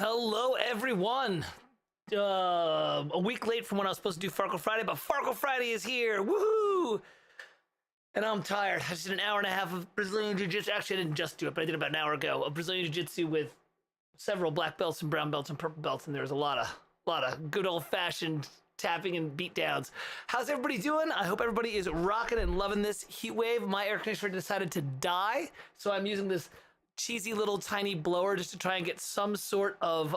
Hello, everyone. A week late from when I was supposed to do Farkle Friday, but Farkle Friday is here. Woohoo! And I'm tired. I just did an hour and a half of Brazilian Jiu-Jitsu. Actually, I didn't just do it, but I did about an hour ago of Brazilian Jiu-Jitsu with several black belts and brown belts and purple belts, and there was a lot of good old-fashioned tapping and beatdowns. How's everybody doing? I hope everybody is rocking and loving this heat wave. My air conditioner decided to die, so I'm using this cheesy little tiny blower just to try and get some sort of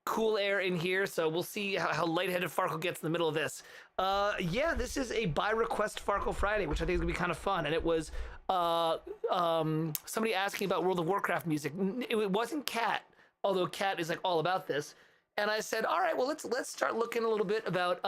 cool air in here. So we'll see how lightheaded Farkle gets in the middle of this. Yeah, this is a by request Farkle Friday, which I think is gonna be kind of fun. And it was somebody asking about World of Warcraft music. It wasn't Kat, although Kat is like all about this. And I said, all right, well let's start looking a little bit about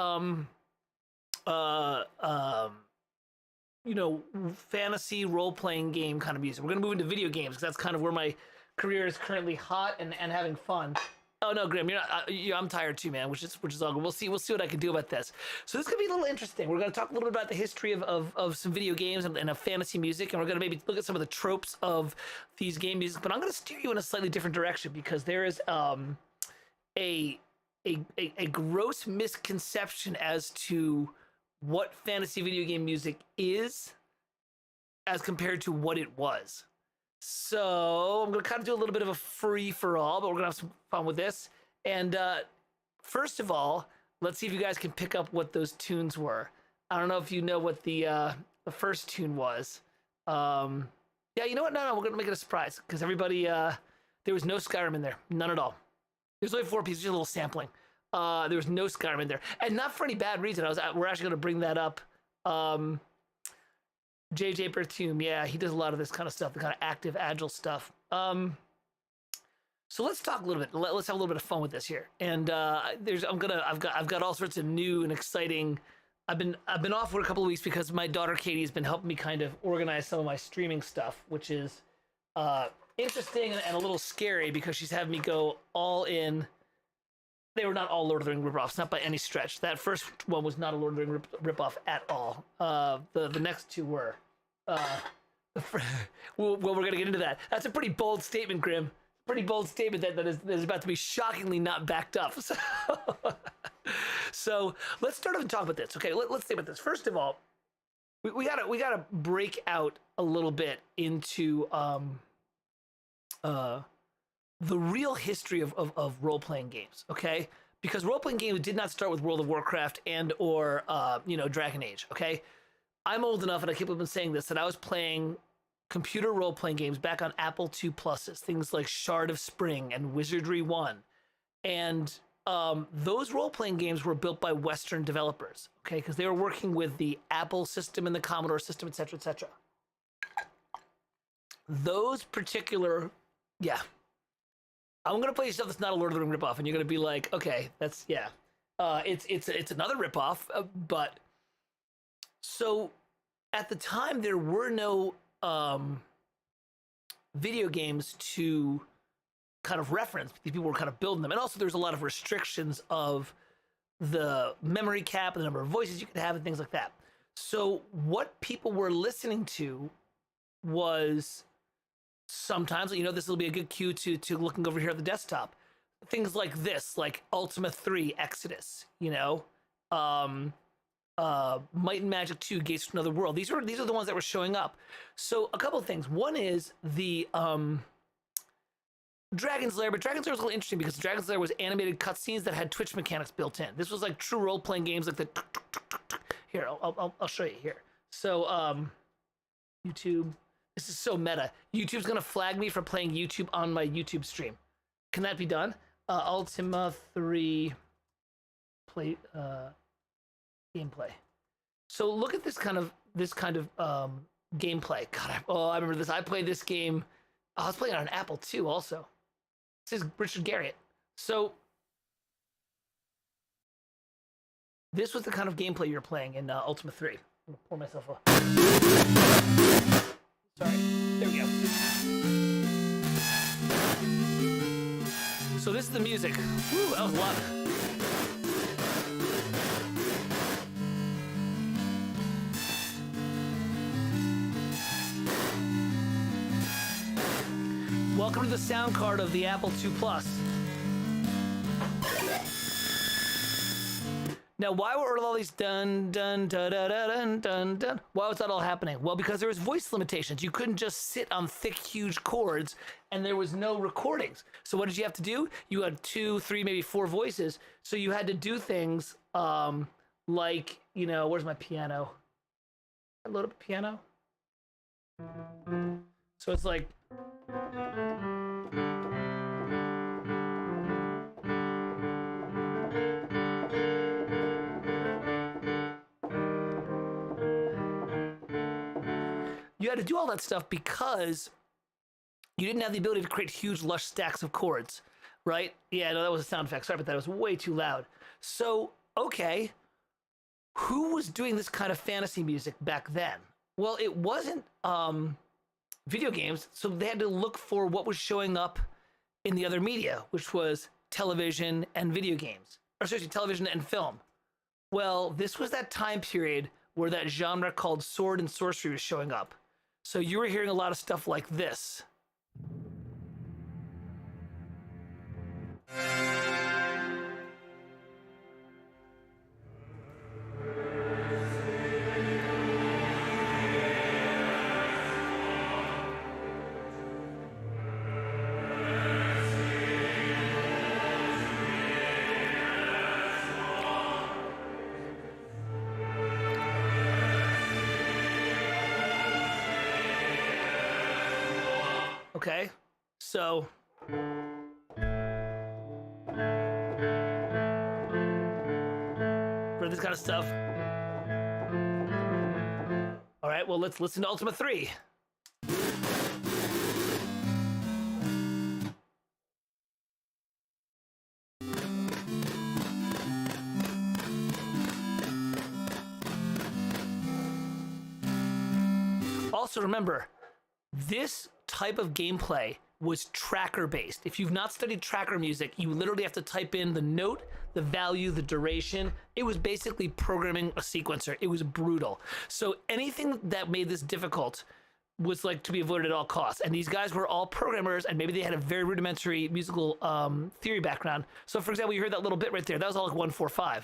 fantasy role-playing game kind of music. We're gonna move into video games because that's kind of where my career is currently hot and having fun. Oh no, Grim, you're not. I'm tired too, man. Which is all good. We'll see what I can do about this. So this could be a little interesting. We're gonna talk a little bit about the history of some video games and of fantasy music, and we're gonna maybe look at some of the tropes of these game music. But I'm gonna steer you in a slightly different direction because there is a gross misconception as to what fantasy video game music is as compared to what it was. So I'm going to kind of do a little bit of a free-for-all, but we're going to have some fun with this. And first of all, let's see if you guys can pick up what those tunes were. I don't know if you know what the first tune was. Yeah, you know what? No, we're going to make it a surprise because everybody, there was no Skyrim in there. None at all. There's only 4 pieces, just a little sampling. There was no Skyrim in there, and not for any bad reason. We're actually going to bring that up. JJ Berthume, yeah, he does a lot of this kind of stuff, the kind of active, agile stuff. So let's talk a little bit. Let's have a little bit of fun with this here. And I've got all sorts of new and exciting. I've been off for a couple of weeks because my daughter Katie has been helping me kind of organize some of my streaming stuff, which is interesting and a little scary because she's having me go all in. They were not all Lord of the Rings ripoffs, not by any stretch. That first one was not a Lord of the Rings ripoff at all. The next two were. Well, we're going to get into that. That's a pretty bold statement, Grim. Pretty bold statement that is about to be shockingly not backed up. So let's start off and talk about this. Okay, let's think about this. First of all, we gotta break out a little bit into the real history of role-playing games, okay? Because role-playing games did not start with World of Warcraft and or Dragon Age, okay? I'm old enough, and I keep on saying this, that I was playing computer role-playing games back on Apple II Pluses, things like Shard of Spring and Wizardry 1. And those role-playing games were built by Western developers, okay? Because they were working with the Apple system and the Commodore system, et cetera, et cetera. Those particular, yeah. I'm gonna play stuff that's not a Lord of the Rings ripoff, and you're gonna be like, okay, that's yeah, it's another ripoff, but so at the time there were no video games to kind of reference. People were kind of building them, and also there's a lot of restrictions of the memory cap and the number of voices you could have and things like that. So what people were listening to was sometimes, this will be a good cue to looking over here at the desktop. Things like this, like Ultima 3 Exodus, Might and Magic 2 Gates to Another World. These are the ones that were showing up. So a couple of things. One is the Dragon's Lair, but Dragon's Lair was a little interesting because Dragon's Lair was animated cutscenes that had Twitch mechanics built in. This was like true role-playing games like the here, I'll show you here. So YouTube. This is so meta. YouTube's gonna flag me for playing YouTube on my YouTube stream. Can that be done? Ultima 3 play gameplay. So look at this kind of gameplay. God, I remember this. I played this game. I was playing on an Apple II also. This is Richard Garriott. So this was the kind of gameplay you're playing in Ultima 3. I'm gonna pour myself a. Sorry, there we go. So this is the music. Woo, that was a lot. Welcome to the sound card of the Apple II Plus. Now, why were all these dun dun dun dun dun dun dun? Why was that all happening? Well, because there was voice limitations. You couldn't just sit on thick, huge chords, and there was no recordings. So what did you have to do? You had 2, 3, maybe 4 voices. So you had to do things like, you know, where's my piano? I load up a piano. So it's like. You had to do all that stuff because you didn't have the ability to create huge, lush stacks of chords, right? Yeah, no, that was a sound effect. Sorry about that. It was way too loud. So, okay, who was doing this kind of fantasy music back then? Well, it wasn't video games, so they had to look for what was showing up in the other media, which was television and video games, or especially television and film. Well, this was that time period where that genre called sword and sorcery was showing up. So you were hearing a lot of stuff like this. Okay, so for this kind of stuff. All right, well, let's listen to Ultima 3. Also remember, this type of gameplay was tracker based. If you've not studied tracker music, you literally have to type in the note, the value, the duration. It was basically programming a sequencer. It was brutal. So anything that made this difficult was like to be avoided at all costs. And these guys were all programmers, and maybe they had a very rudimentary musical theory background. So for example, you heard that little bit right there. That was all like 1-4-5.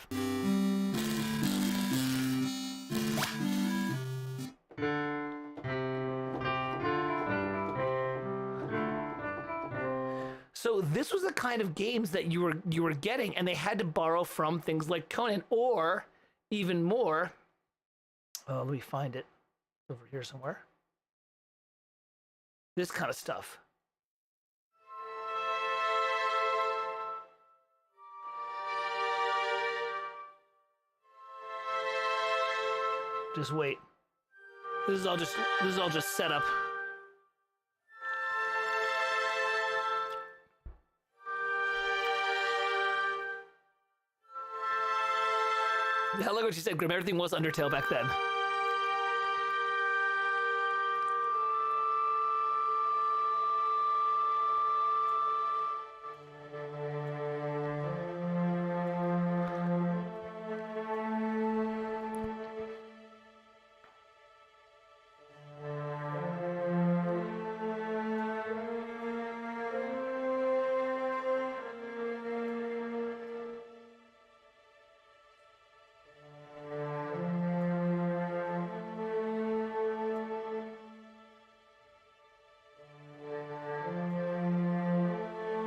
So this was the kind of games that you were getting, and they had to borrow from things like Conan, or even more. Let me find it over here somewhere. This kind of stuff. Just wait. This is all just set up. Yeah, look what she said, Grim. Everything was Undertale back then.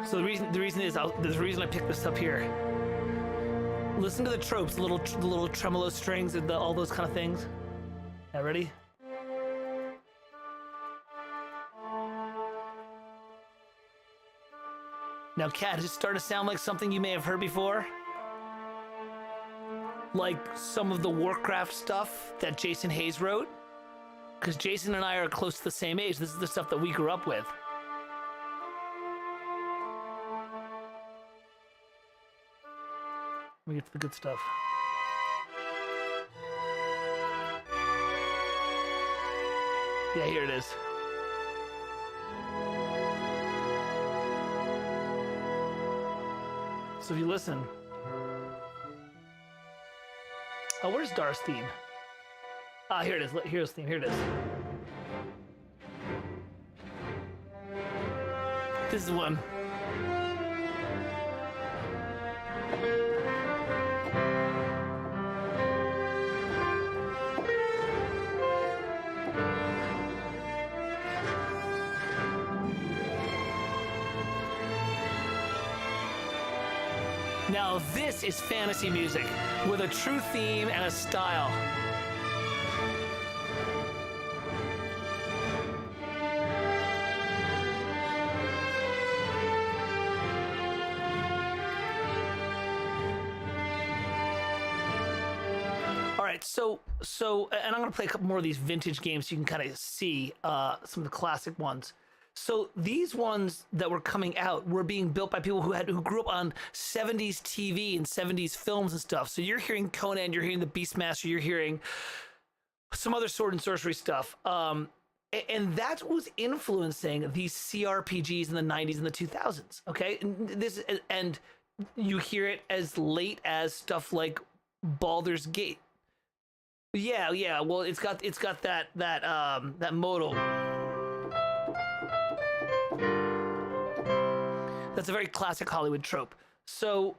So the reason I picked this up here. Listen to the tropes, the little tremolo strings and all those kind of things. Yeah, ready? Now, Kat, does it start to sound like something you may have heard before? Like some of the Warcraft stuff that Jason Hayes wrote? Because Jason and I are close to the same age. This is the stuff that we grew up with. Let me get to the good stuff. Yeah, here it is. So if you listen. Oh, where's Dar's theme? Ah, here it is. Here's the theme. Here it is. This is one. Now this is fantasy music with a true theme and a style. All right, so and I'm gonna play a couple more of these vintage games so you can kind of see some of the classic ones. So these ones that were coming out were being built by people who grew up on 70s TV and 70s films and stuff. So you're hearing Conan, you're hearing the Beastmaster, you're hearing some other sword and sorcery stuff. And that was influencing these CRPGs in the 90s and the 2000s. Okay, and you hear it as late as stuff like Baldur's Gate. Yeah. Well, it's got that modal. That's a very classic Hollywood trope. So,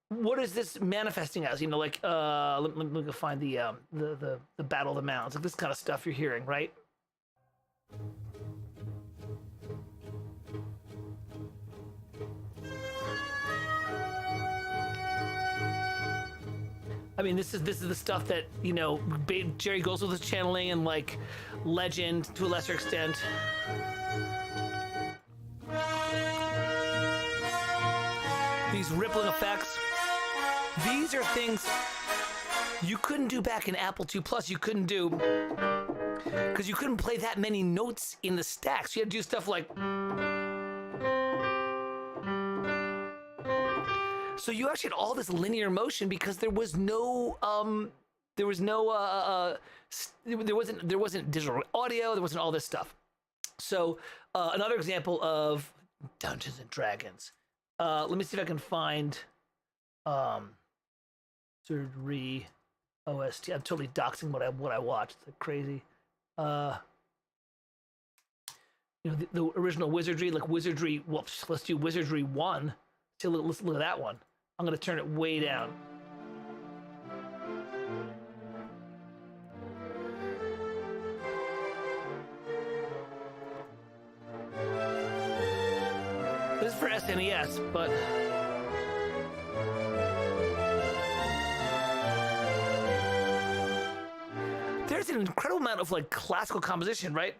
what is this manifesting as? You know, like let me go find the Battle of the Mounds, like this kind of stuff you're hearing, right? I mean, this is the stuff that, you know, Jerry Goldsmith was channeling, and like Legend to a lesser extent. These rippling effects. These are things you couldn't do back in Apple II Plus. You couldn't do because you couldn't play that many notes in the stacks. You had to do stuff like. So you actually had all this linear motion because there wasn't digital audio, there wasn't all this stuff. So another example of Dungeons and Dragons. Let me see if I can find Wizardry OST. I'm totally doxing what I watched. It's like crazy. You know, the original Wizardry, like Wizardry. Whoops, let's do Wizardry 1. Let's look at that one. I'm gonna turn it way down. This is for SNES, but there's an incredible amount of like classical composition, right?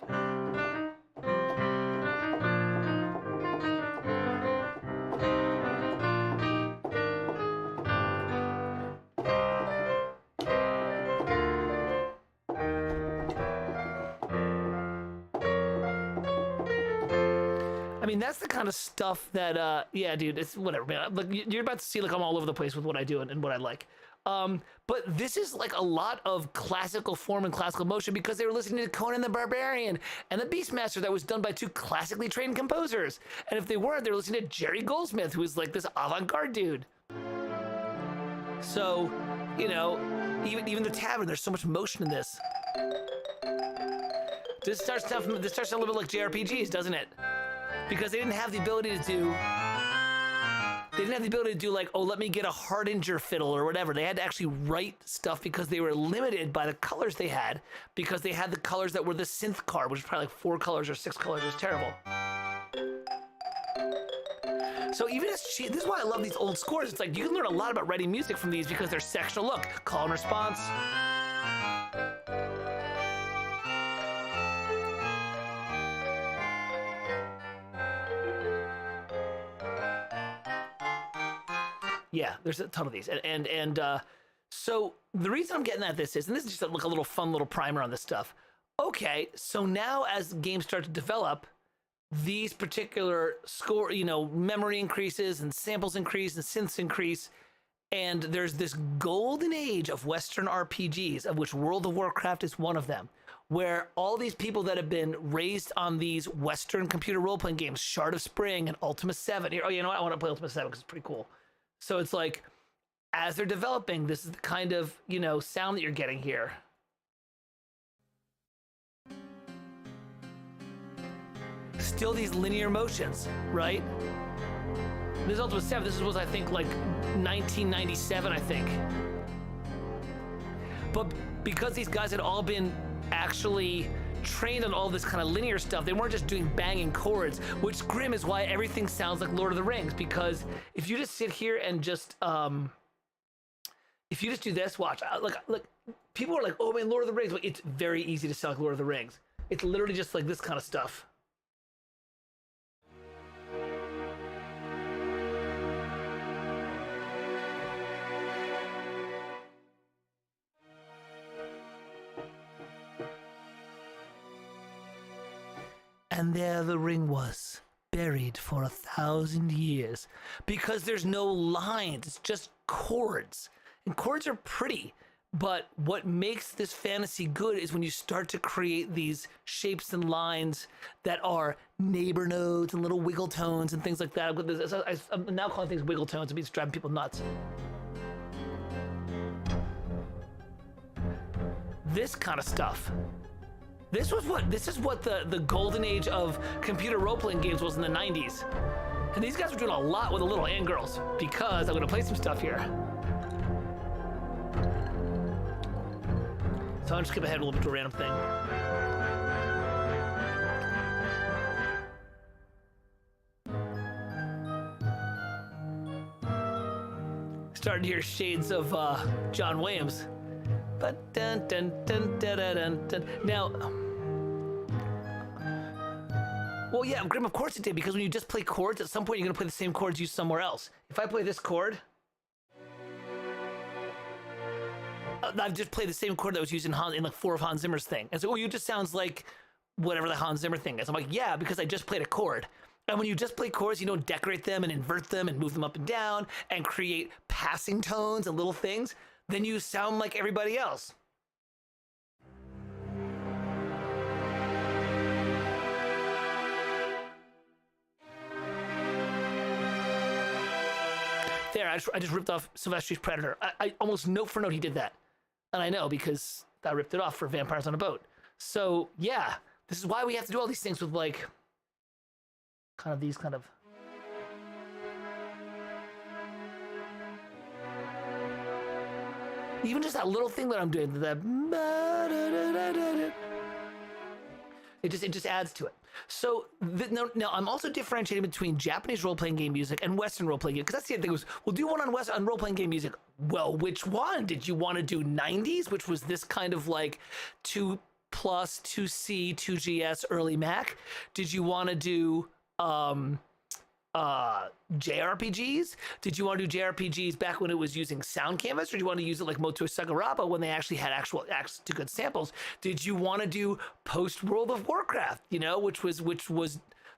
I mean, that's the kind of stuff that, yeah, dude, it's whatever, man. Like, you're about to see, like, I'm all over the place with what I do and what I like. But this is, like, a lot of classical form and classical motion because they were listening to Conan the Barbarian and the Beastmaster that was done by two classically trained composers. And if they weren't, they were listening to Jerry Goldsmith, who was, like, this avant-garde dude. So, you know, even the tavern, there's so much motion in this. This starts a little bit like JRPGs, doesn't it? Because they didn't have the ability to do like, oh, let me get a Hardinger fiddle or whatever. They had to actually write stuff because they were limited by the colors they had, because they had the colors that were the synth card, which is probably like 4 colors or 6 colors. It was terrible. So even as this is why I love these old scores. It's like you can learn a lot about writing music from these because they're sectional. Look, call and response. Yeah, there's a ton of these, and so the reason I'm getting at this is, and this is just like a little fun little primer on this stuff. Okay, so now as games start to develop, these particular score, you know, memory increases and samples increase and synths increase, and there's this golden age of Western RPGs, of which World of Warcraft is one of them, where all these people that have been raised on these Western computer role-playing games, Shard of Spring and Ultima 7. Oh, you know what? I want to play Ultima 7 because it's pretty cool. So it's like, as they're developing, this is the kind of, you know, sound that you're getting here. still these linear motions, right? This Ultimate 7, this was, I think, like 1997, I think. But because these guys had all been actually trained on all this kind of linear stuff, they weren't just doing banging chords, which, Grim, is why everything sounds like Lord of the Rings. Because if you just sit here and just, if you just do this, watch, look, people are like, oh man, Lord of the Rings. It's very easy to sound like Lord of the Rings. It's literally just like this kind of stuff. And there the ring was, buried for 1,000 years. Because there's no lines, it's just chords. And chords are pretty, but what makes this fantasy good is when you start to create these shapes and lines that are neighbor notes and little wiggle tones and things like that. I'm now calling things wiggle tones, it means driving people nuts. This kind of stuff. This is what the golden age of computer role-playing games was in the 90s. And these guys were doing a lot with the little ant girls, because I'm gonna play some stuff here. So I'll just skip ahead a little bit to a random thing. Starting to hear shades of John Williams. But dun dun dun dun dun dun. Now, well, yeah, Grim, of course it did, because when you just play chords, at some point you're gonna play the same chords used somewhere else. If I play this chord, I've just played the same chord that was used in like 4 of Hans Zimmer's thing. And so, oh, you just sounds like whatever the Hans Zimmer thing is. I'm like, yeah, because I just played a chord. And when you just play chords, you don't decorate them and invert them and move them up and down and create passing tones and little things, then you sound like everybody else. There, I just ripped off Sylvester's Predator. I almost note for note he did that. And I know because I ripped it off for Vampires on a Boat. So, yeah, this is why we have to do all these things with, like, kind of these kind of... Even just that little thing that I'm doing, it just adds to it. So now I'm also differentiating between Japanese role-playing game music and Western role-playing game, because that's the other thing was, we'll do one on role-playing game music. Well, which one? Did you want to do 90s, which was this kind of like 2+, 2C, 2GS early Mac? Did you want to do JRPGs? Did you want to do JRPGs back when it was using Sound Canvas, or do you want to use it like Moto Sagaraba when they actually had actual access to good samples? Did you want to do post World of Warcraft, you know, which was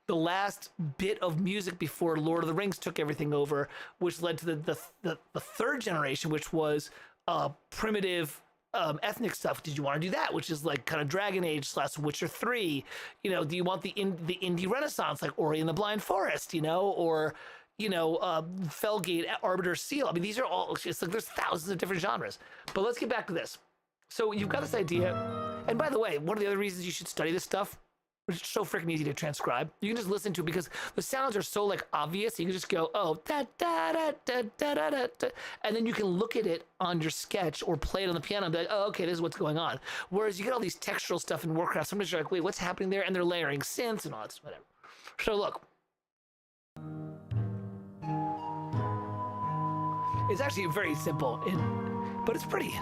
the last bit of music before Lord of the Rings took everything over, which led to the third generation, which was primitive ethnic stuff? Did you want to do that, which is like kind of Dragon Age / Witcher 3? You know, do you want the indie renaissance like Ori and the Blind Forest, you know, or, you know, Felgate, Arbiter Seal? I mean, these are all, it's like there's thousands of different genres. But let's get back to this. So you've got this idea, and by the way, one of the other reasons you should study this stuff, which is so freaking easy to transcribe, you can just listen to it because the sounds are so like obvious. You can just go, oh, da da da da da da da, and then you can look at it on your sketch or play it on the piano and be like, oh, okay, this is what's going on. Whereas you get all these textural stuff in Warcraft, sometimes you're like, wait, what's happening there? And they're layering synths and all that, whatever. So look, it's actually very simple, but it's pretty.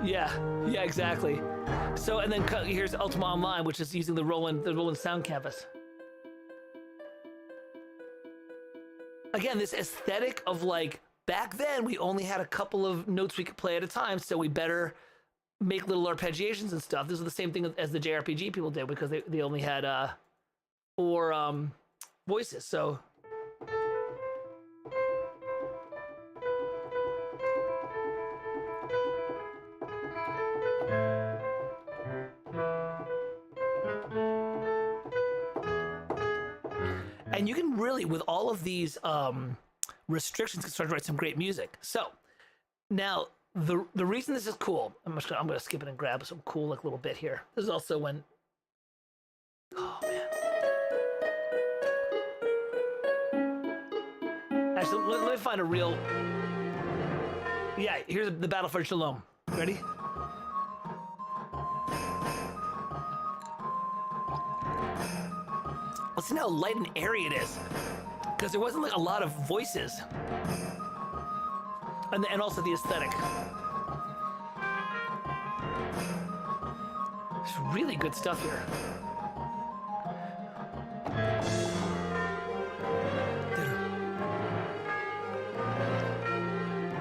Yeah, exactly. So, and then here's Ultima Online, which is using the Roland Sound Canvas. Again, this aesthetic of like, back then we only had a couple of notes we could play at a time, so we better make little arpeggiations and stuff. This is the same thing as the JRPG people did, because they only had voices, so... And you can really, with all of these restrictions, can start to write some great music. So Now, the reason this is cool, I'm gonna skip it and grab some cool like little bit here. This is also when, oh man. Actually, let me find a real. Yeah, here's the battle for Shalom. Ready? Listen how light and airy it is, because there wasn't like a lot of voices, and also the aesthetic. There's really good stuff here.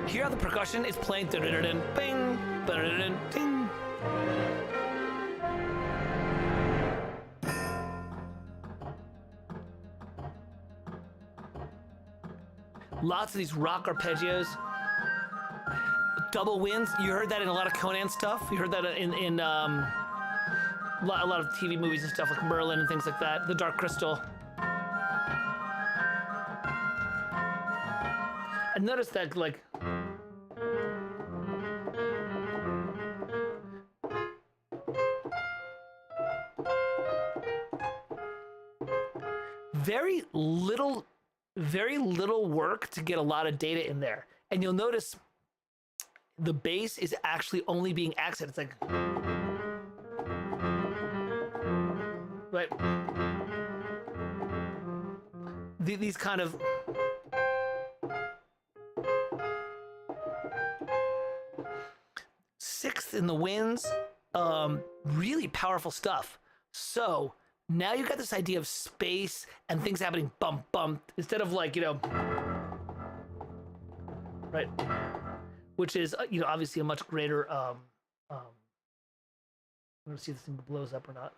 Hear how the percussion is playing bing, ding. Lots of these rock arpeggios. Double winds. You heard that in a lot of Conan stuff. You heard that in a lot of TV movies and stuff like Merlin and things like that. The Dark Crystal. I noticed that like very little work to get a lot of data in there. And you'll notice the bass is actually only being accented. It's like, right? These kind of sixth in the winds, really powerful stuff. So now you've got this idea of space and things happening bump, bump, instead of like, right? Which is, obviously a much greater, I'm gonna see if this thing blows up or not.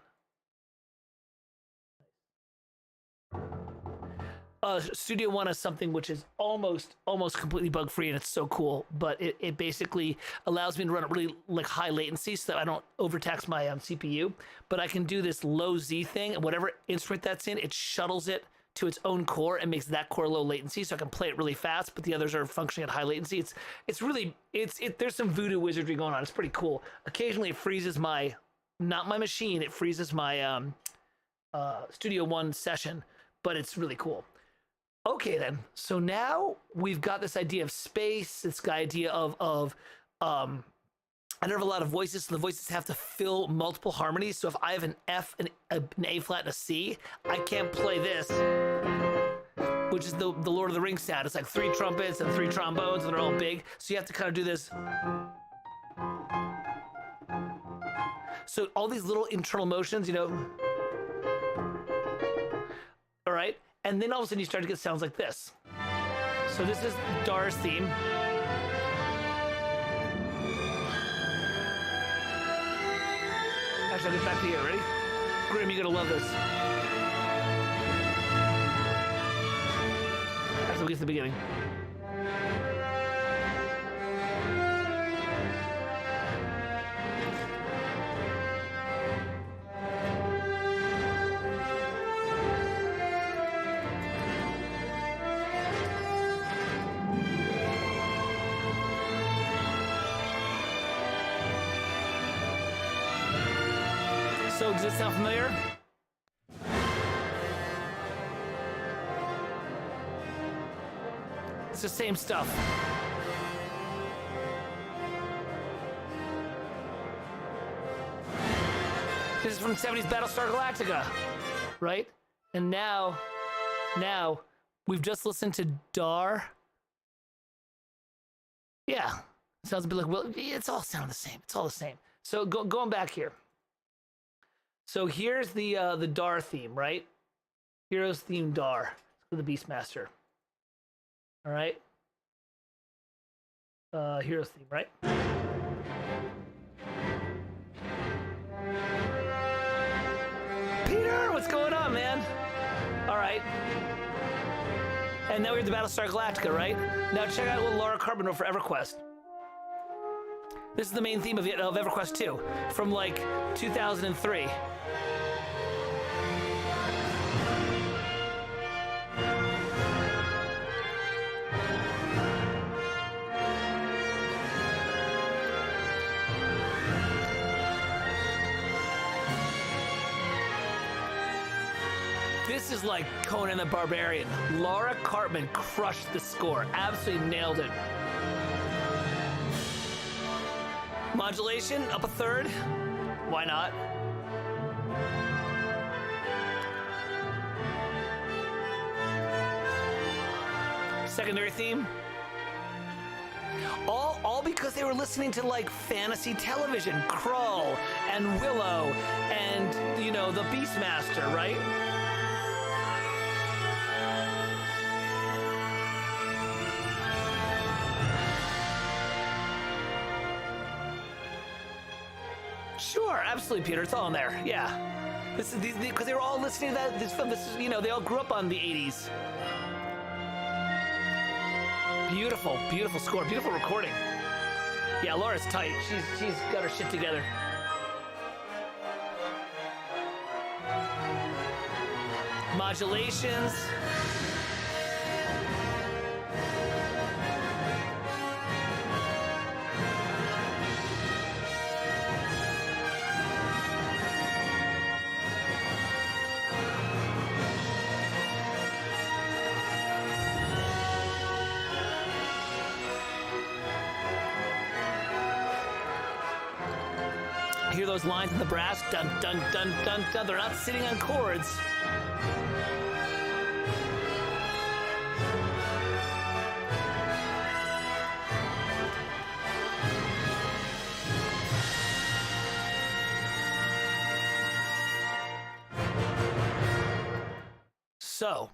Studio One is something which is almost completely bug free, and it's so cool. But it basically allows me to run at really like high latency, so that I don't overtax my CPU. But I can do this low Z thing, and whatever instrument that's in, it shuttles it to its own core and makes that core low latency, so I can play it really fast. But the others are functioning at high latency. It's really there's some voodoo wizardry going on. It's pretty cool. Occasionally, it freezes not my machine. It freezes my Studio One session, but it's really cool. Okay, then. So now we've got this idea of space, this idea of I don't have a lot of voices, so the voices have to fill multiple harmonies. So if I have an F, an A flat, and a C, I can't play this, which is the Lord of the Rings sound. It's like 3 trumpets and 3 trombones, and they're all big. So you have to kind of do this. So all these little internal motions, all right? And then all of a sudden you start to get sounds like this. So this is Dar's theme. Actually, I'll get back to here. Ready? Grim, you're gonna love this. Actually, we'll get to the beginning. So does this sound familiar? It's the same stuff. This is from 70s Battlestar Galactica, right? And now we've just listened to Dar. Yeah, sounds a bit like, well, it's all sound the same. It's all the same. So going back here. So here's the Dar theme, right? Heroes theme Dar for the Beastmaster. All right. Heroes theme, right? Peter, what's going on, man? All right. And now we're at the Battlestar Galactica, right? Now check out what Laura Carpenter wrote for EverQuest. This is the main theme of EverQuest 2 from like 2003. This is like Conan the Barbarian. Laura Cartman crushed the score. Absolutely nailed it. Modulation, up a third. Why not? Secondary theme. All because they were listening to like fantasy television, Krull and Willow and, you know, the Beastmaster, right? Sure, absolutely, Peter. It's all in there. Yeah, this is because they were all listening to that. This film. This is, you know, they all grew up on the '80s. Beautiful, beautiful score. Beautiful recording. Yeah, Laura's tight. She's got her shit together. Modulations. Hear those lines in the brass? Dun, dun, dun, dun, dun. They're not sitting on chords. So,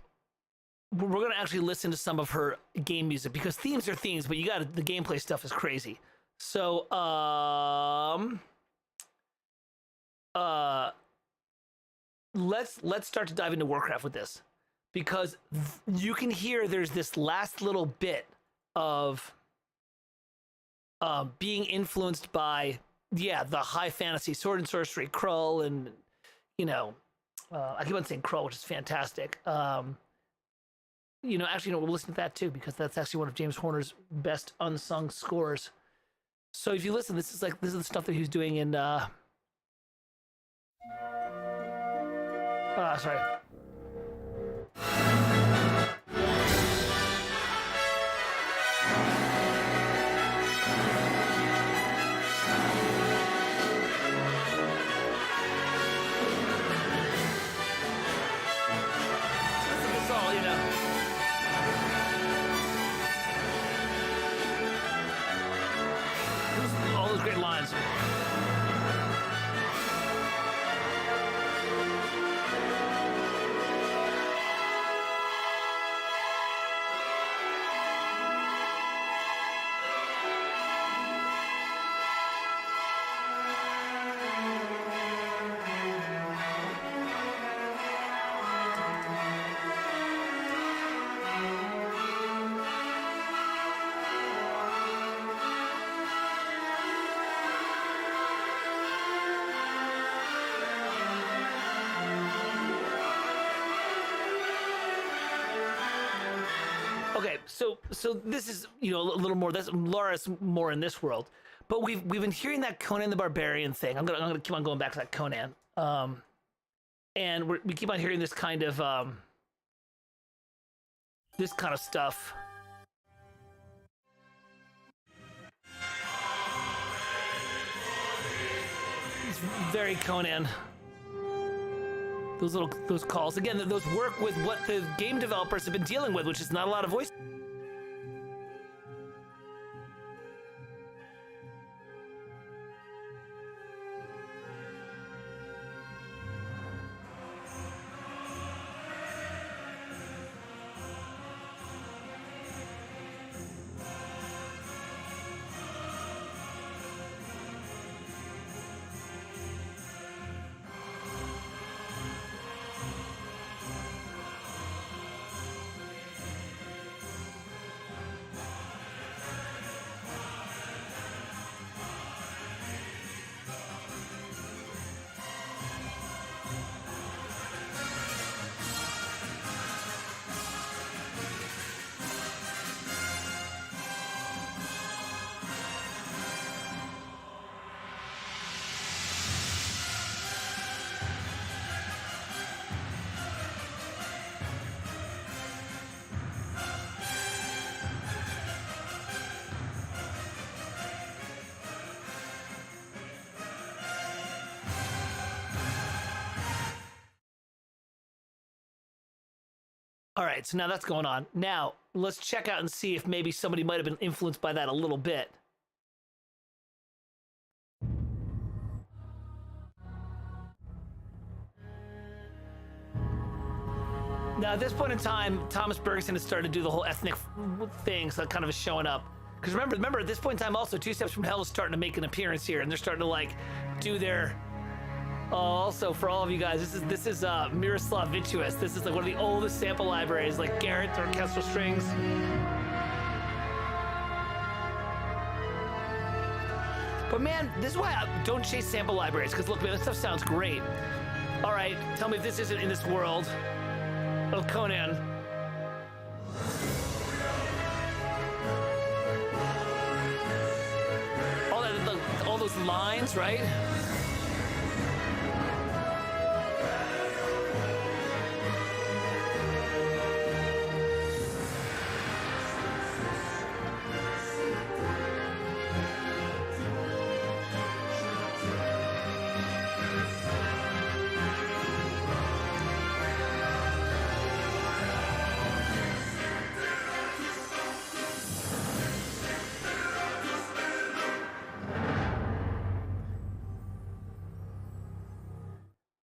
we're going to actually listen to some of her game music because themes are themes, but you got the gameplay stuff is crazy. So, let's start to dive into Warcraft with this, because you can hear there's this last little bit of being influenced by the high fantasy sword and sorcery, Krull, and you know, I keep on saying Krull, which is fantastic. You know, actually, we'll listen to that too, because that's actually one of James Horner's best unsung scores. So if you listen, this is the stuff that he was doing in sorry. It's all, you know. All those great lines. Okay, so this is, you know, a little more. That's Laura's more in this world, but we've been hearing that Conan the Barbarian thing. I'm gonna keep on going back to that Conan, and we keep on hearing this kind of stuff. It's very Conan. Those calls again. Those work with what the game developers have been dealing with, which is not a lot of voice. All right, so now that's going on. Now let's check out and see if maybe somebody might have been influenced by that a little bit. Now, at this point in time, Thomas Bergeson has started to do the whole ethnic thing, so that kind of is showing up. Because remember, at this point in time, also, Two Steps from Hell is starting to make an appearance here, and they're starting to, like, do their... also, for all of you guys, this is Miroslav Virtuous. This is, like, one of the oldest sample libraries, like Garrett orchestral strings. But, man, this is why I don't chase sample libraries, because, look, man, this stuff sounds great. All right, tell me if this isn't in this world. Oh, Conan. All those lines, right?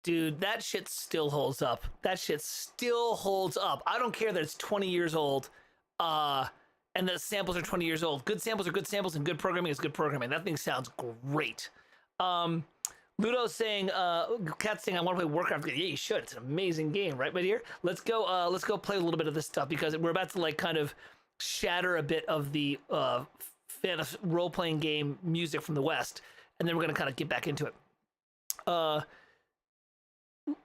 Dude, that shit still holds up. That shit still holds up. I don't care that it's 20 years old, and the samples are 20 years old. Good samples are good samples, and good programming is good programming. That thing sounds great. Ludo's saying, Cat's saying, I want to play Warcraft. Yeah, you should. It's an amazing game, right, my dear? Let's go play a little bit of this stuff, because we're about to, like, kind of shatter a bit of the fantasy role-playing game music from the West, and then we're going to kind of get back into it.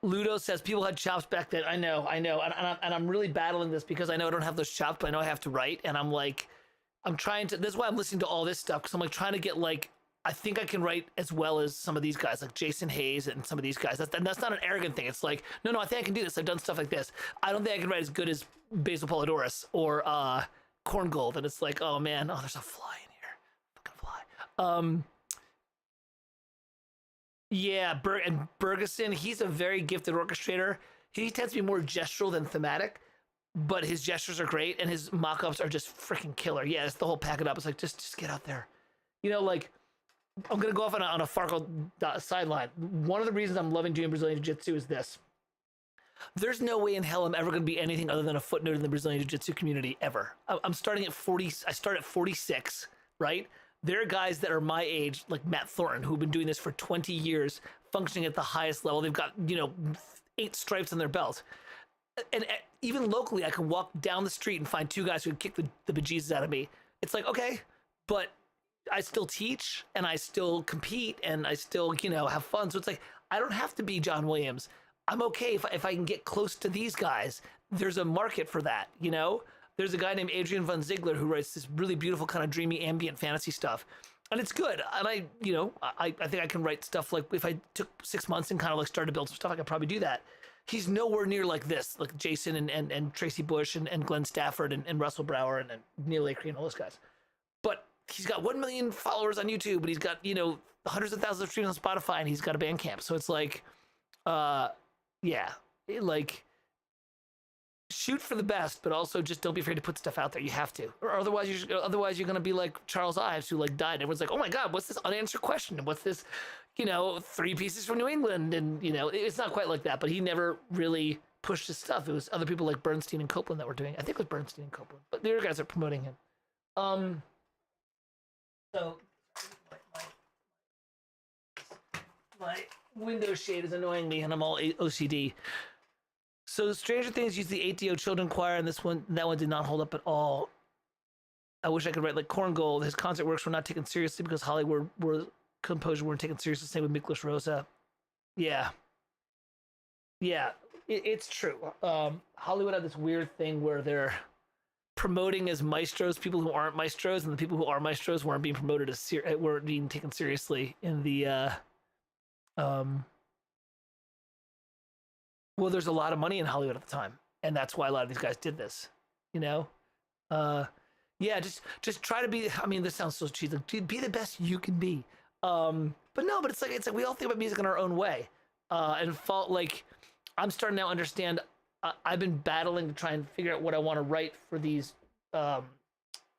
Ludo says people had chops back then. I know, and I'm really battling this because I know I don't have those chops, but I know I have to write, and I'm trying to. This is why I'm listening to all this stuff, because I'm like trying to get, like, I think I can write as well as some of these guys, like Jason Hayes and some of these guys. That's not an arrogant thing. It's like, no, I think I can do this. I've done stuff like this. I don't think I can write as good as Basil Polidorus or Korngold, and it's like, oh man, there's a fly in here, fucking fly. Yeah, Bergeson, he's a very gifted orchestrator. He tends to be more gestural than thematic, but his gestures are great, and his mock-ups are just freaking killer. Yeah, it's the whole pack it up. It's like, just get out there. You know, like, I'm going to go off on a Farkle sideline. One of the reasons I'm loving doing Brazilian Jiu-Jitsu is this. There's no way in hell I'm ever going to be anything other than a footnote in the Brazilian Jiu-Jitsu community, ever. I'm starting at 40. I start at 46, right? There are guys that are my age, like Matt Thornton, who've been doing this for 20 years, functioning at the highest level. They've got, 8 stripes on their belt. And even locally, I can walk down the street and find 2 guys who would kick the bejesus out of me. It's like, okay, but I still teach, and I still compete, and I still, have fun. So it's like, I don't have to be John Williams. I'm okay if I can get close to these guys. There's a market for that, There's a guy named Adrian Von Ziegler who writes this really beautiful kind of dreamy ambient fantasy stuff. And it's good. And I think I can write stuff like, if I took 6 months and kind of like started to build some stuff, I could probably do that. He's nowhere near like this, like Jason and Tracy Bush and Glenn Stafford and Russell Brower and Neil Acree and all those guys. But he's got 1 million followers on YouTube, and he's got, hundreds of thousands of streams on Spotify, and he's got a Bandcamp. So it's like, shoot for the best, but also just don't be afraid to put stuff out there. You have to, or otherwise you're gonna be like Charles Ives, who like died. Everyone's like, oh my God, what's this unanswered question? And what's this, 3 pieces from New England? And it's not quite like that. But he never really pushed his stuff. It was other people like Bernstein and Copeland that were doing it. I think it was Bernstein and Copeland, but the other guys are promoting him. So my window shade is annoying me, and I'm all OCD. So Stranger Things used the 8DO Children Choir, and that one did not hold up at all. I wish I could write like Korngold. His concert works were not taken seriously because Hollywood composers weren't taken seriously. Same with Miklos Rosa. Yeah, it's true. Hollywood had this weird thing where they're promoting as maestros people who aren't maestros, and the people who are maestros weren't being promoted as weren't being taken seriously in the well, there's a lot of money in Hollywood at the time, and that's why a lot of these guys did this, just try to be, I mean, this sounds so cheesy, be the best you can be. But it's like we all think about music in our own way. And I'm starting to now understand I've been battling to try and figure out what I want to write for these um,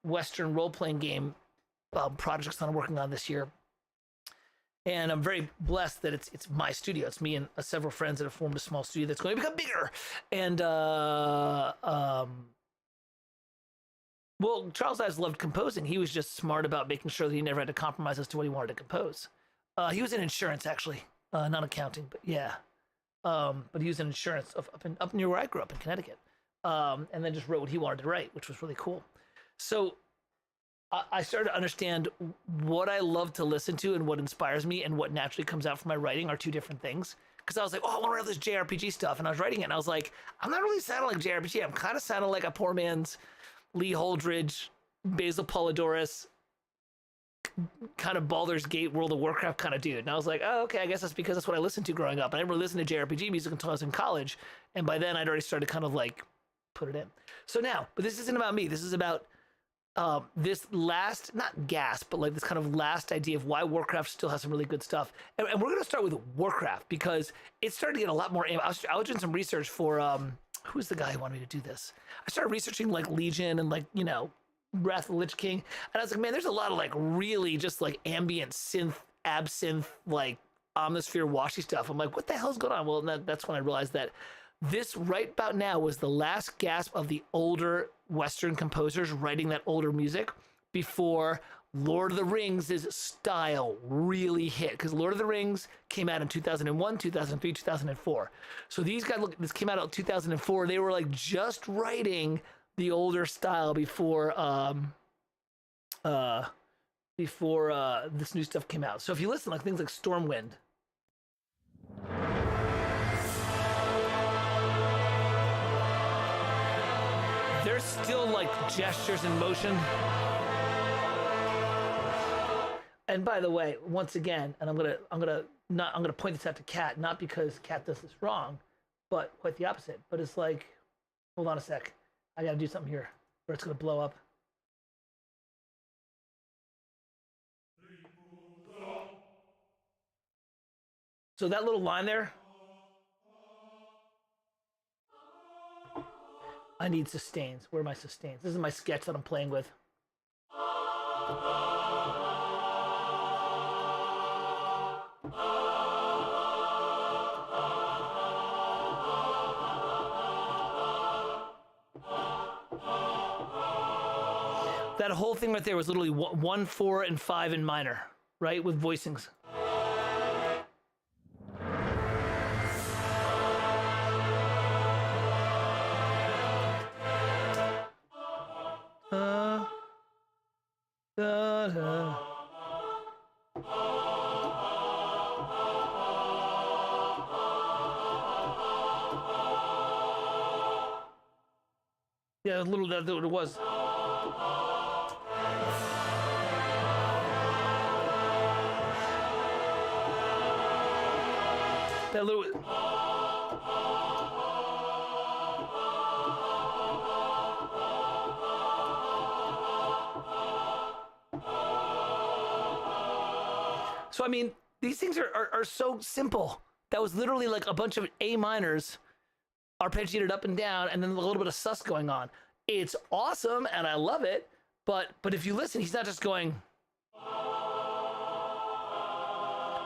Western role playing game projects that I'm working on this year. And I'm very blessed that it's my studio. It's me and several friends that have formed a small studio that's going to become bigger. And well, Charles Ives loved composing. He was just smart about making sure that he never had to compromise as to what he wanted to compose. He was in insurance, actually, not accounting, but yeah. But he was in insurance up near where I grew up in Connecticut, and then just wrote what he wanted to write, which was really cool. So I started to understand what I love to listen to and what inspires me and what naturally comes out from my writing are two different things. Because I was like, oh, I want to write this JRPG stuff, and I was writing it, and I was like, I'm not really sounding like JRPG. I'm kind of sounding like a poor man's Lee Holdridge, Basil Polidorus, kind of Baldur's Gate, World of Warcraft kind of dude. And I was like, oh, okay, I guess that's because that's what I listened to growing up. I never listened to JRPG music until I was in college. And by then I'd already started kind of like put it in. So now, but this isn't about me. This is about this last, not gasp, but like this kind of last idea of why Warcraft still has some really good stuff. And we're going to start with Warcraft because it's starting to get a lot more. I was doing some research for, who's the guy who wanted me to do this? I started researching like Legion and like, you know, Wrath of the Lich King, and I was like, man, there's a lot of like really just like ambient synth, absinthe, like Omnisphere washy stuff. I'm like, what the hell's going on? Well, that's when I realized that this right about now was the last gasp of the older Western composers writing that older music before Lord of the Rings' style really hit. Because Lord of the Rings came out in 2001, 2003, 2004. So these guys, look, this came out in 2004. They were like just writing the older style before this new stuff came out. So if you listen, like things like Stormwind, there's still like gestures and motion. And by the way, once again, and I'm gonna point this out to Kat, not because Kat does this wrong, but quite the opposite. But it's like, hold on a sec. I gotta do something here, or it's gonna blow up. So that little line there, I need sustains. Where are my sustains? This is my sketch that I'm playing with. That whole thing right there was literally 1, 4, and 5 in minor, right? With voicings. Yeah, a little, that's what it was. That little. So I mean, these things are so simple. That was literally like a bunch of A minors arpeggiated up and down, and then a little bit of sus going on. It's awesome, and I love it. But if you listen, he's not just going,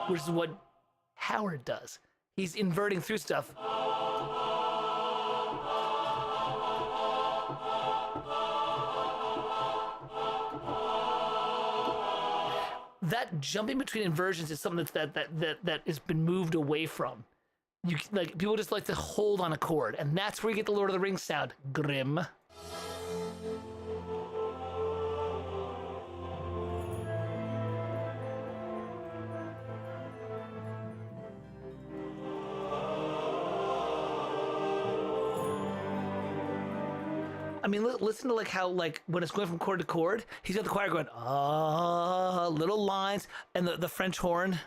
which is what Howard does. He's inverting through stuff. That jumping between inversions is something that has been moved away from. You like people just like to hold on a chord, and that's where you get the Lord of the Rings sound. Grim. I mean, listen to like how like when it's going from chord to chord, he's got the choir going little lines and the French horn.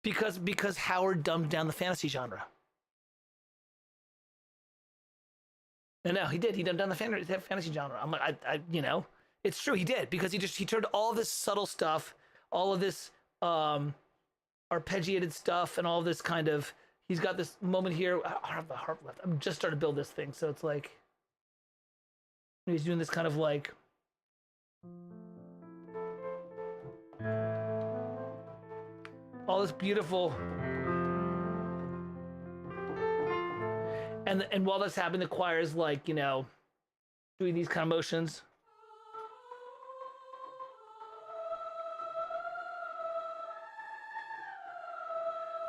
Because Howard dumbed down the fantasy genre. No, he did. He dumbed down the fantasy genre. I'm like, you know, it's true. He did because he turned all this subtle stuff, all of this arpeggiated stuff, and all this kind of. he's got this moment here. I don't have the harp left. I'm just starting to build this thing, so it's like he's doing this kind of like all this beautiful, and while that's happening, the choir is like, you know, doing these kind of motions.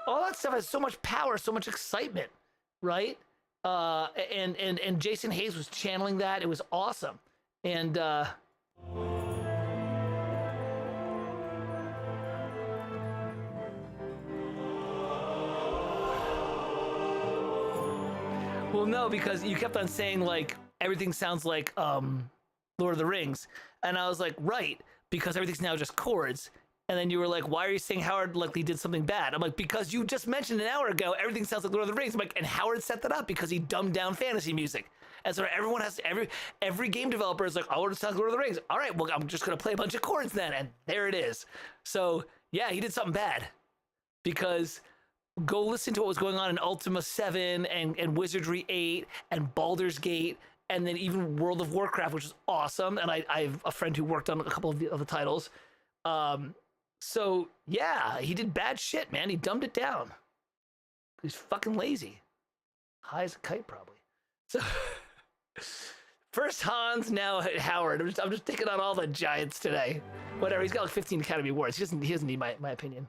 All that stuff has so much power, so much excitement, right? And Jason Hayes was channeling that. It was awesome. And well, no, because you kept on saying like everything sounds like Lord of the Rings, and I was like, right, because everything's now just chords. And then you were like, why are you saying Howard like he did something bad? I'm like, because you just mentioned an hour ago, everything sounds like Lord of the Rings. I'm like, and Howard set that up because he dumbed down fantasy music. And so everyone has to, every game developer is like, I want to sound like Lord of the Rings. All right, well, I'm just going to play a bunch of chords then. And there it is. So yeah, he did something bad, because go listen to what was going on in Ultima 7 and Wizardry 8 and Baldur's Gate, and then even World of Warcraft, which is awesome. And I have a friend who worked on a couple of the titles. So yeah, he did bad shit, man. He dumbed it down. He's fucking lazy. High as a kite, probably. So first Hans, now Howard. I'm just taking on all the giants today. Whatever. He's got like 15 Academy Awards. He doesn't need my opinion.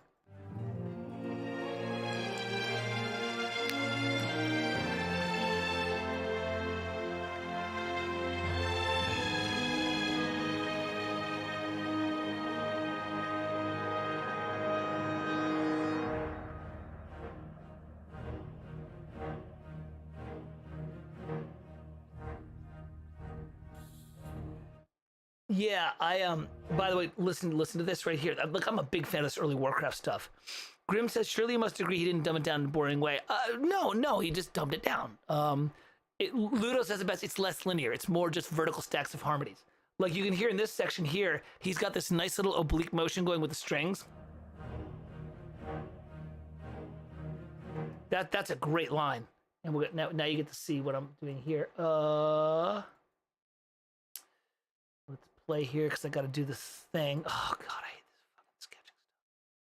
Yeah, by the way, listen to this right here. Look, I'm a big fan of this early Warcraft stuff. Grim says, surely you must agree he didn't dumb it down in a boring way. No, he just dumbed it down. Ludo says it best, it's less linear. It's more just vertical stacks of harmonies. Like you can hear in this section here, he's got this nice little oblique motion going with the strings. That's a great line. And now you get to see what I'm doing here. Let's play here because I got to do this thing. Oh God, I hate this fucking sketching stuff.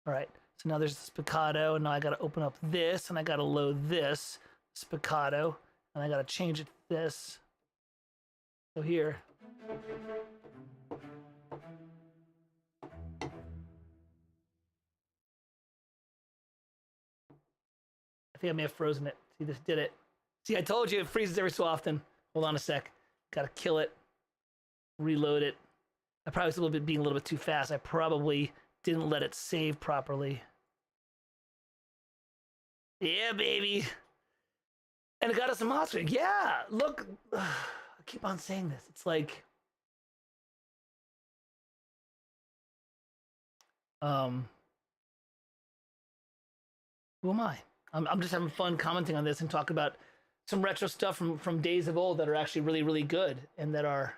All right, so now there's the spiccato, and now I got to open up this, and I got to load this spiccato, and I got to change it to this. So here. I think I may have frozen it. See, this did it. See, I told you it freezes every so often. Hold on a sec. Got to kill it. Reload it. I probably was being a little bit too fast. I probably didn't let it save properly. Yeah, baby. And it got us a monster. Yeah, look. I keep on saying this. It's like, who am I? I'm just having fun commenting on this and talk about some retro stuff from days of old that are actually really, really good and that are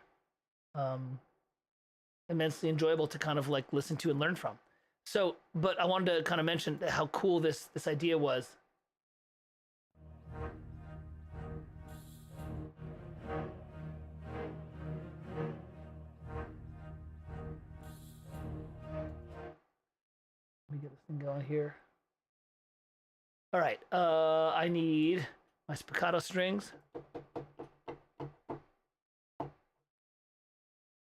immensely enjoyable to kind of like listen to and learn from. So, but I wanted to kind of mention how cool this idea was. Let me get this thing going here. All right, I need my spiccato strings.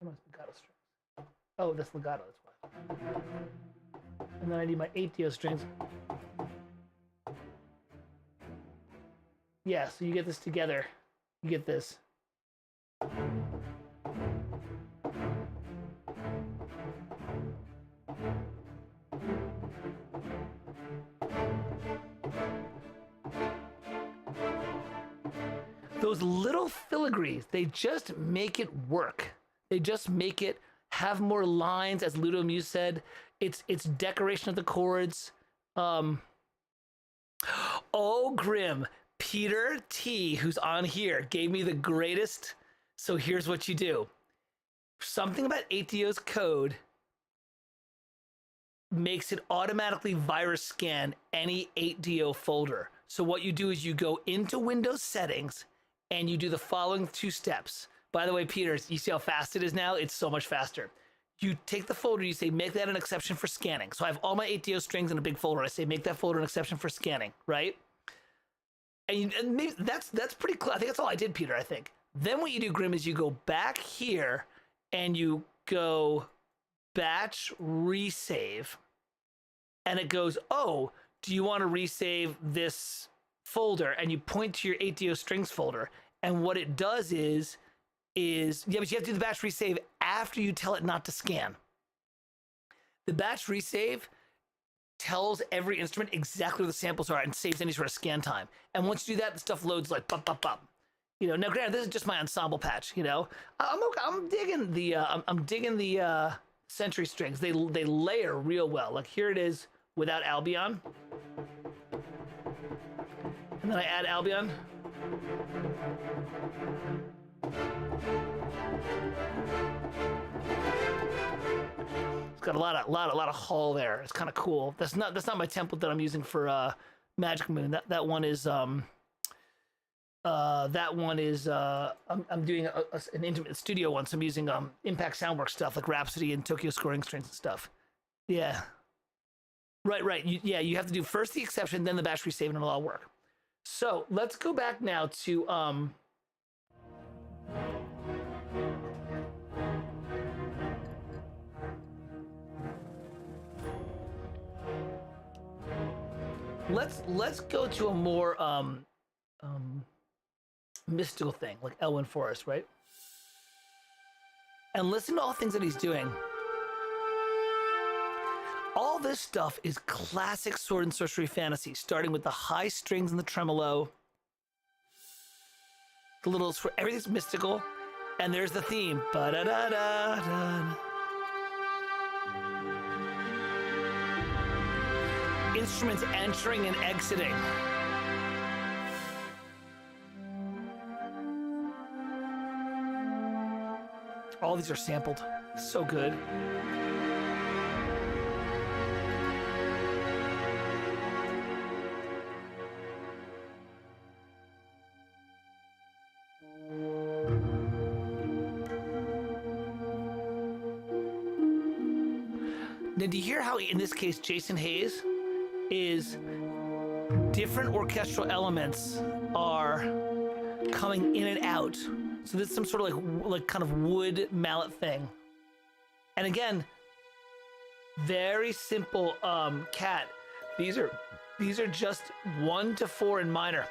My spiccato strings. Oh, that's legato, that's why. And then I need my 8dio strings. Yeah, so you get this together. You get this. Those little filigrees, they just make it work. They just make it have more lines, as Ludo Muse said. It's decoration of the chords. Oh, Grim. Peter T, who's on here, gave me the greatest. So here's what you do. Something about 8Dio's code makes it automatically virus scan any 8Dio folder. So what you do is you go into Windows settings and you do the following 2 steps. By the way, Peter, you see how fast it is now? It's so much faster. You take the folder, you say, make that an exception for scanning. So I have all my 8DO strings in a big folder. I say, make that folder an exception for scanning, right? And maybe that's pretty clear. I think that's all I did, Peter, I think. Then what you do, Grim, is you go back here and you go batch resave. And it goes, oh, do you want to resave this folder? And you point to your 8DO strings folder. And what it does is, yeah, but you have to do the batch resave after you tell it not to scan. The batch resave tells every instrument exactly where the samples are and saves any sort of scan time. And once you do that, the stuff loads like bump, bump, bump. You know, now granted, this is just my ensemble patch. You know, I'm digging the Century strings. They layer real well. Like here it is without Albion, and then I add Albion. It's got a lot of hull there. It's kind of cool. That's not my template that I'm using for Magic Moon. That one is I'm doing an intimate studio one, so I'm using Impact Soundworks stuff like Rhapsody and Tokyo Scoring Strings and stuff. Yeah. Right. You have to do first the exception, then the batch resave, and it'll all work. So let's go back now to let's go to a more mystical thing like Elwyn Forest, right? And listen to all the things that he's doing. All this stuff is classic sword and sorcery fantasy, starting with the high strings and the tremolo, the little, everything's mystical, and there's the theme. Ba-da-da-da-da. Instruments entering and exiting. All these are sampled. So good. Now, do you hear how, in this case, Jason Hayes is different orchestral elements are coming in and out. So this is some sort of like kind of wood mallet thing. And again, very simple cat. These are just 1 to 4 in minor.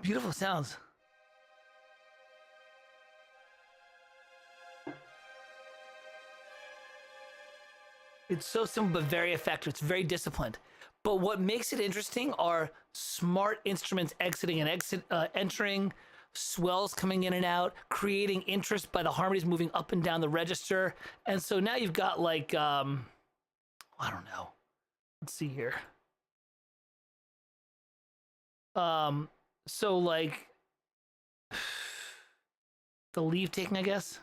Beautiful sounds. It's so simple but very effective. It's very disciplined. But what makes it interesting are smart instruments exiting and entering, swells coming in and out, creating interest by the harmonies moving up and down the register. And so now you've got like, I don't know. Let's see here. So like the leave taking, I guess.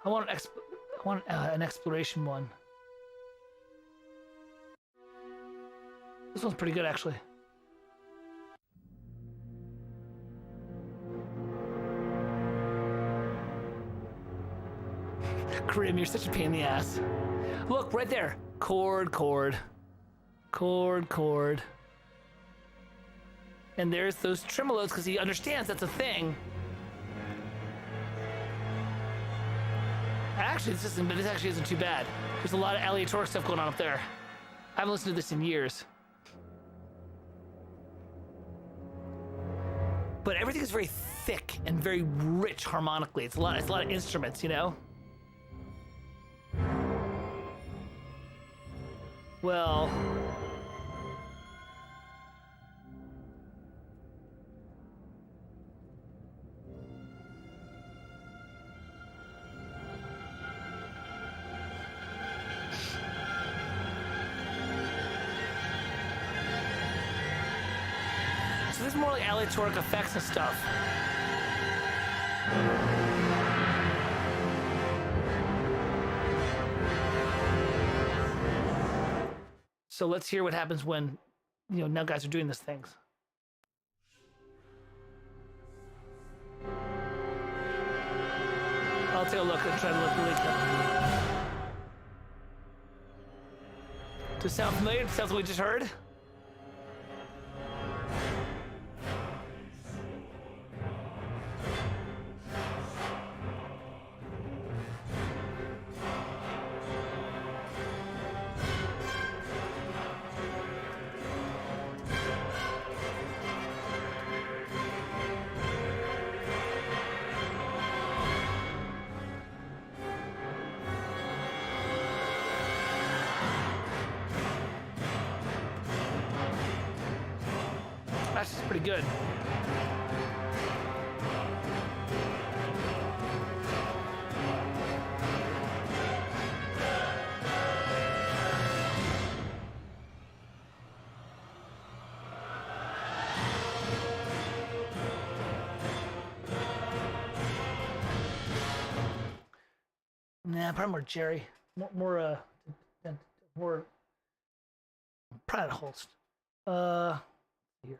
I want an exploration one. This one's pretty good, actually. Grim, you're such a pain in the ass. Look, right there. Chord, chord. Chord, chord. And there's those tremolos because he understands that's a thing. Actually, this actually isn't too bad. There's a lot of aleatoric stuff going on up there. I haven't listened to this in years. But everything is very thick and very rich harmonically. It's a lot of instruments, you know? Well, so this is more like aleatoric effects and stuff. So let's hear what happens when, now guys are doing these things. I'll take a look and try to look really good. Does it sound familiar? Does it sound like we just heard? That's just pretty good. Nah, probably more Jerry. More Pride Holst. Here.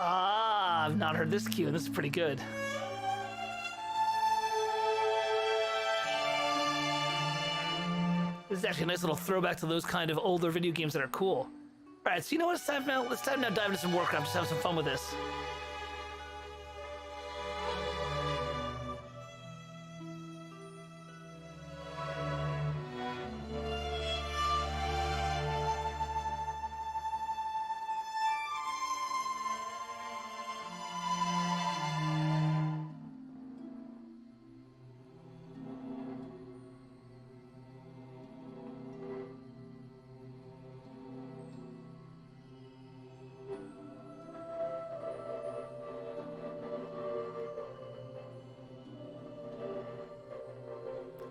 I've not heard this cue, and this is pretty good. This is actually a nice little throwback to those kind of older video games that are cool. All right, so you know what? It's time now. Let's dive into some Warcraft. Just have some fun with this.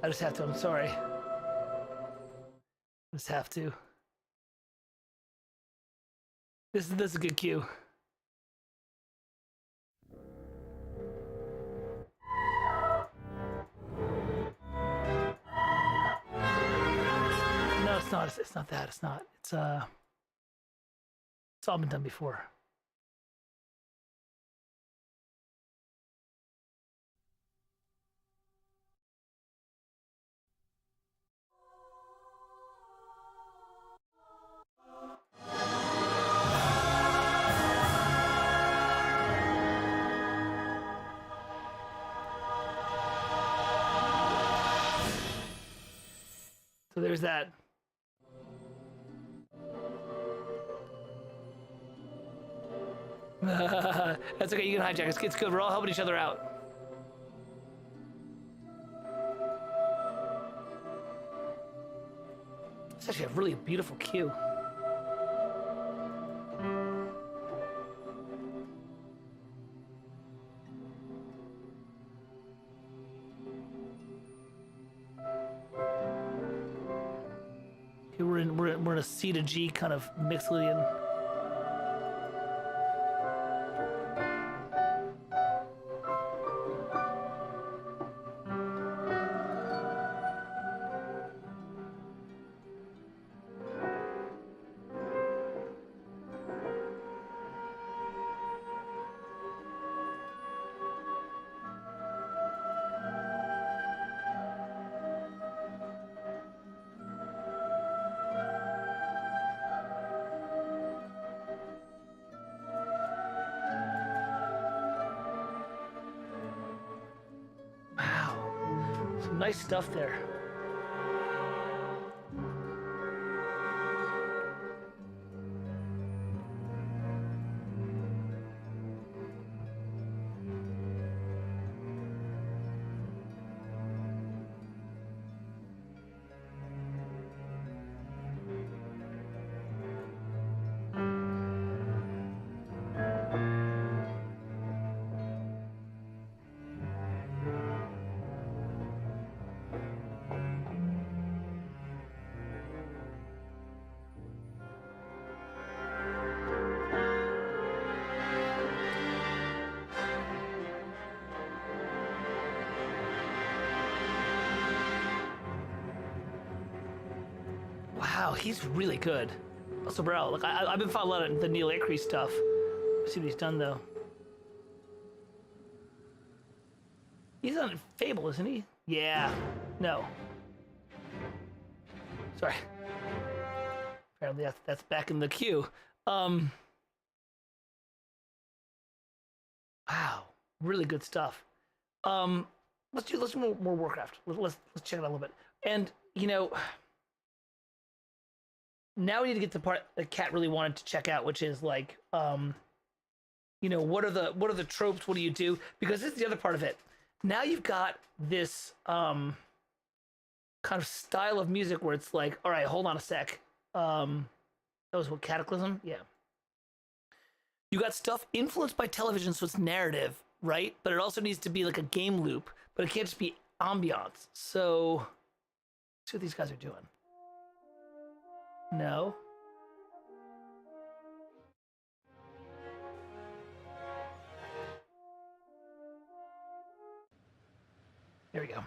I just have to, I'm sorry. I just have to. This is a good cue. No, it's not. It's not that. It's not. It's all been done before. So there's that. That's okay, you can hijack. It's good. We're all helping each other out. It's actually a really beautiful cue. We're in a C to G kind of Mixolydian. Nice stuff there. Wow, he's really good. Also, bro, look, I've been following a lot of the Neil Acree stuff. Let's see what he's done, though. He's on Fable, isn't he? Yeah. No. Sorry. Apparently that's back in the queue. Wow. Really good stuff. Let's do more Warcraft. Let's check it out a little bit. And, you know, now we need to get to the part that Kat really wanted to check out, which is like, you know, what are the tropes? What do you do? Because this is the other part of it. Now you've got this kind of style of music where it's like, all right, hold on a sec. That was what, Cataclysm? Yeah. You got stuff influenced by television, so it's narrative, right? But it also needs to be like a game loop, but it can't just be ambiance. So, let's see what these guys are doing. No. There we go.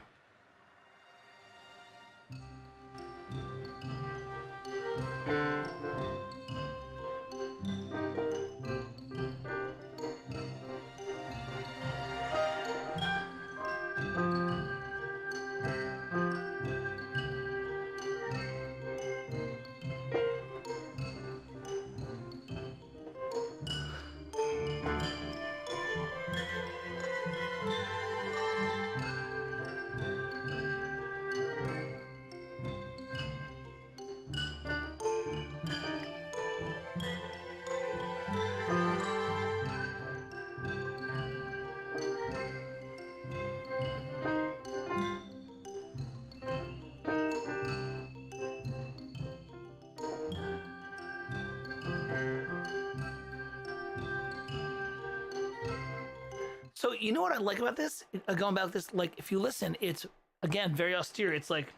So you know what I like about this? Going about this, like if you listen, it's again very austere. It's like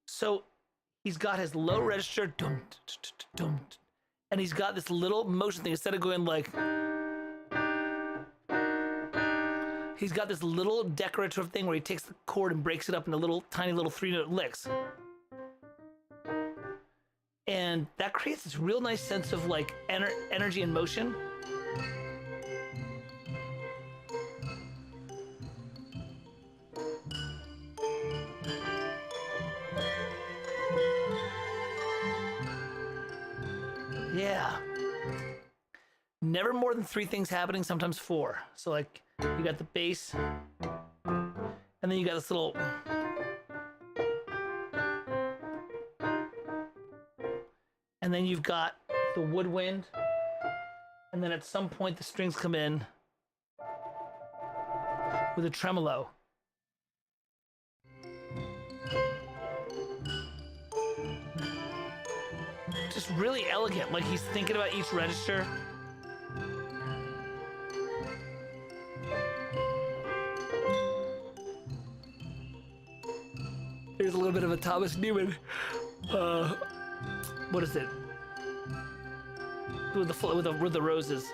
so he's got his low register, dum, dum, and he's got this little motion thing instead of going like. He's got this little decorative thing where he takes the chord and breaks it up into little tiny little 3-note licks. And that creates this real nice sense of like energy and motion. Yeah. Never more than 3 things happening, sometimes 4. So like you got the bass, and then you got this little. And then you've got the woodwind, and then at some point the strings come in with a tremolo. Just really elegant, like he's thinking about each register. There's a little bit of a Thomas Newman. What is it? With the roses.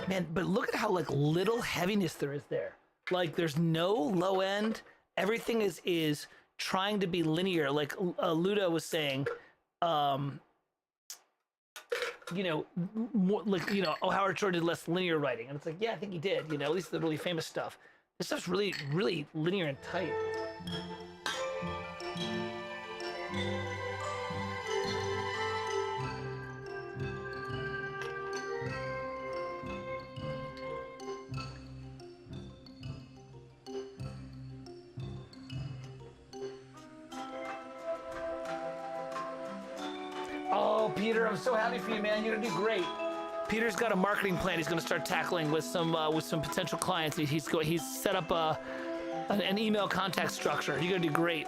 Man, but look at how like little heaviness there is there. Like there's no low end. Everything is trying to be linear. Like Luda was saying, you know, more like, you know, oh, Howard Shore did less linear writing. And it's like, yeah, I think he did, you know, at least the really famous stuff. This stuff's really, really linear and tight. Oh, Peter, I'm so happy for you, man. You're gonna do great. Peter's got a marketing plan he's gonna start tackling with some potential clients. He's set up an email contact structure. You're gonna do great.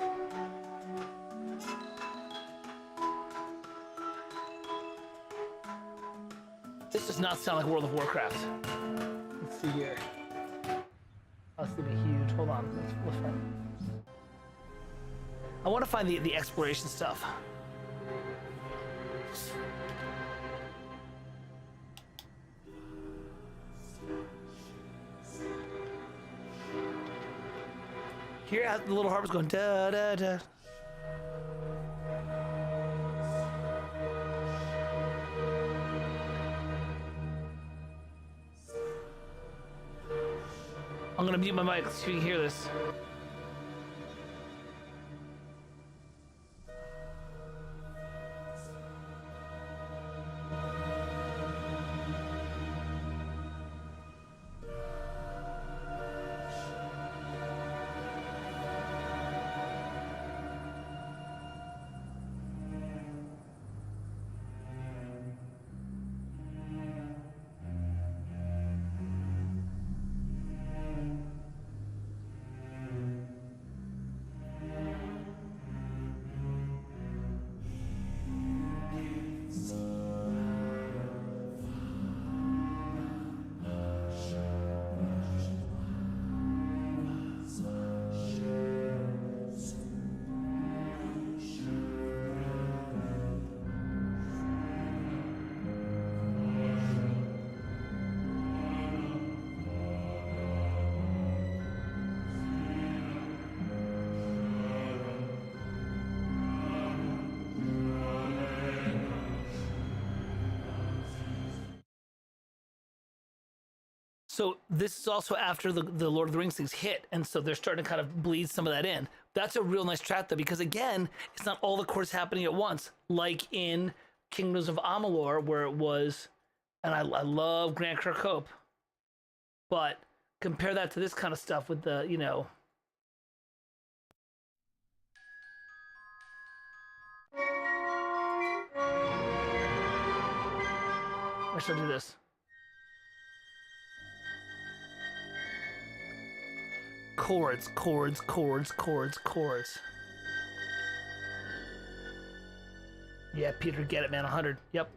This does not sound like World of Warcraft. Let's see here. Oh, it's gonna be huge. Hold on. Let's find. I want to find the exploration stuff. Here, the little harp's going da da da. I'm gonna mute my mic so you can hear this. So this is also after the Lord of the Rings things hit, and so they're starting to kind of bleed some of that in. That's a real nice track, though, because again, it's not all the chords happening at once, like in Kingdoms of Amalur, where it was, and I love Grant Kirkhope, but compare that to this kind of stuff with the, you know. I should do this. Chords, chords, chords, chords, chords. Yeah, Peter, get it, man. 100. Yep.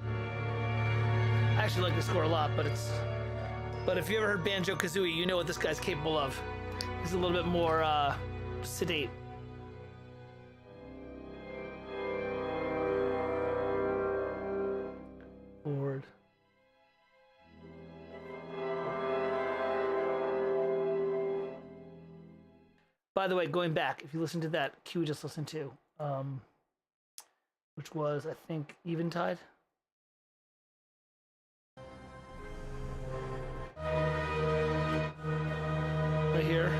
I actually like the score a lot, but if you ever heard Banjo Kazooie, you know what this guy's capable of. He's a little bit more sedate. Chord. By the way, going back, if you listen to that cue we just listened to, which was, I think, Eventide. Right here.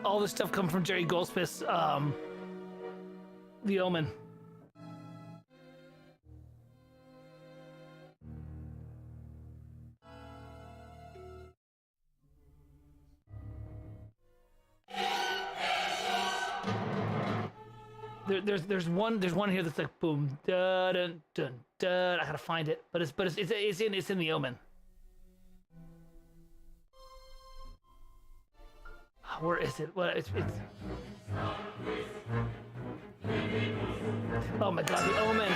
all this stuff come from Jerry Goldsmith's The Omen. There's one here that's like boom dun dun dun dun. I gotta find it, but it's in The Omen. Where is it? What it's oh my god, The Omen.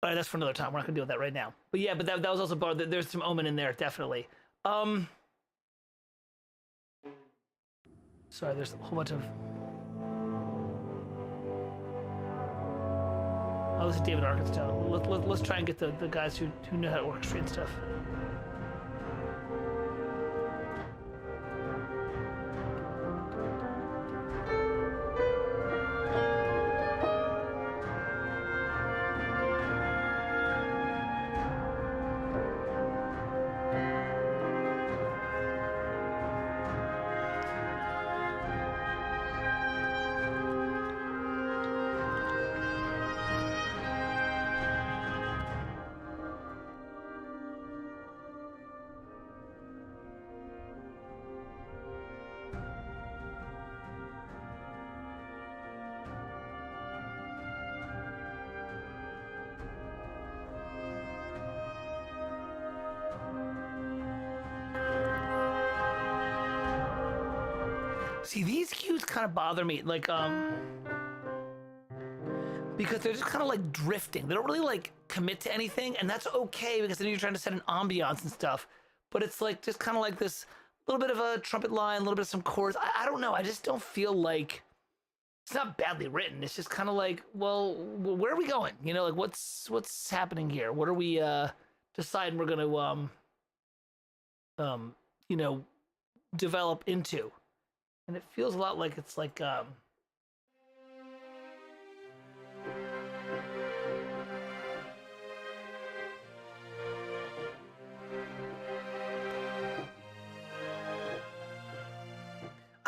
All right, that's for another time. We're not gonna deal with that right now. But yeah, but that was also part. There's some Omen in there, definitely. Sorry, there's a whole bunch of. Oh, this is David Arkenstone. Let's try and get the guys who know how to orchestrate and stuff. See, these cues kind of bother me, like, because they're just kind of like drifting. They don't really like commit to anything, and that's okay because then you're trying to set an ambiance and stuff. But it's like just kind of like this little bit of a trumpet line, a little bit of some chords. I don't know. I just don't feel like it's not badly written. It's just kind of like, well, where are we going? You know, like what's happening here? What are we deciding we're gonna you know, develop into? And it feels a lot like it's like I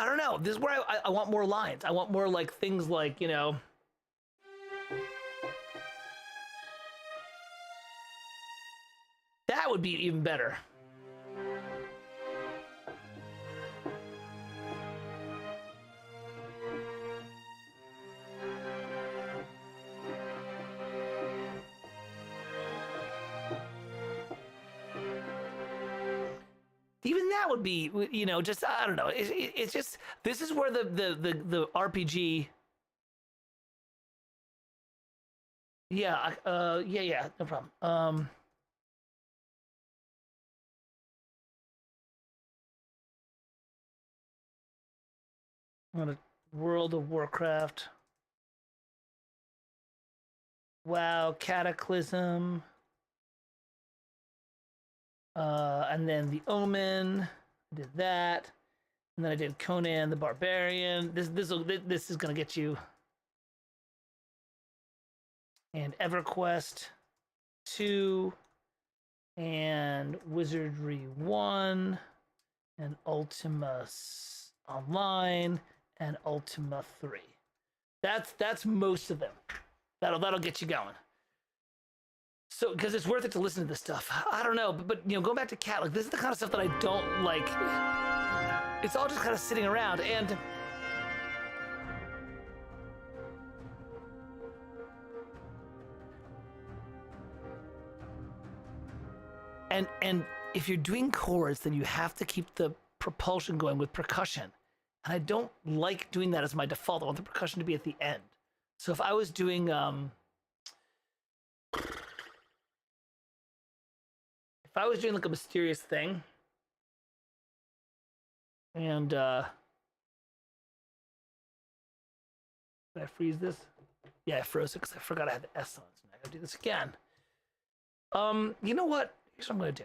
don't know. This is where I want more lines. I want more like things like, you know, that would be even better. Even that would be, you know, just I don't know. It's just this is where the RPG. Yeah, yeah, no problem. On a World of Warcraft. WoW, Cataclysm. And then The Omen, I did that, and then I did Conan the Barbarian. This is gonna get you. And EverQuest 2, and Wizardry 1, and Ultima Online, and Ultima 3. That's most of them. That'll get you going. So, because it's worth it to listen to this stuff. I don't know, but you know, going back to Cat, like this is the kind of stuff that I don't like. It's all just kind of sitting around, and if you're doing chords, then you have to keep the propulsion going with percussion, and I don't like doing that as my default. I want the percussion to be at the end. So if I was doing if I was doing like a mysterious thing, and did I freeze this? Yeah, I froze it because I forgot I had the S on, so now I gotta do this again. You know what? Here's what I'm gonna do.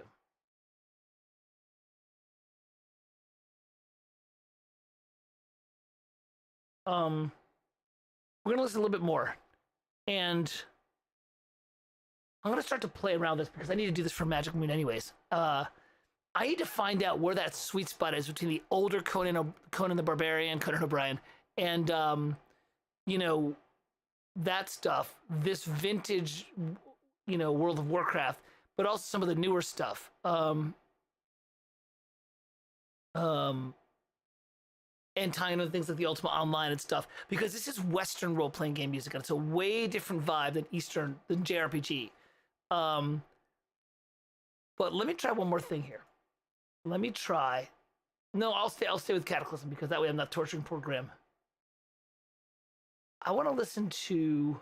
We're gonna listen a little bit more, and I'm gonna start to play around this because I need to do this for Magic Moon anyways. I need to find out where that sweet spot is between the older Conan the Barbarian, Conan O'Brien, and you know, that stuff, this vintage, you know, World of Warcraft, but also some of the newer stuff. And tying into things like the Ultima Online and stuff, because this is Western role-playing game music, and it's a way different vibe than than JRPG. But let me try one more thing here. Let me try. No, I'll stay with Cataclysm because that way I'm not torturing poor Grim. I want to listen to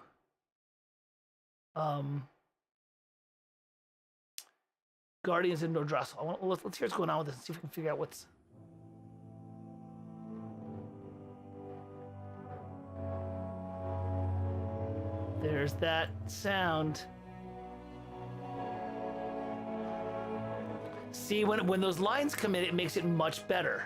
Guardians of Nordrassil. Let's hear what's going on with this and see if we can figure out what's. There's that sound. See, when those lines come in, it makes it much better.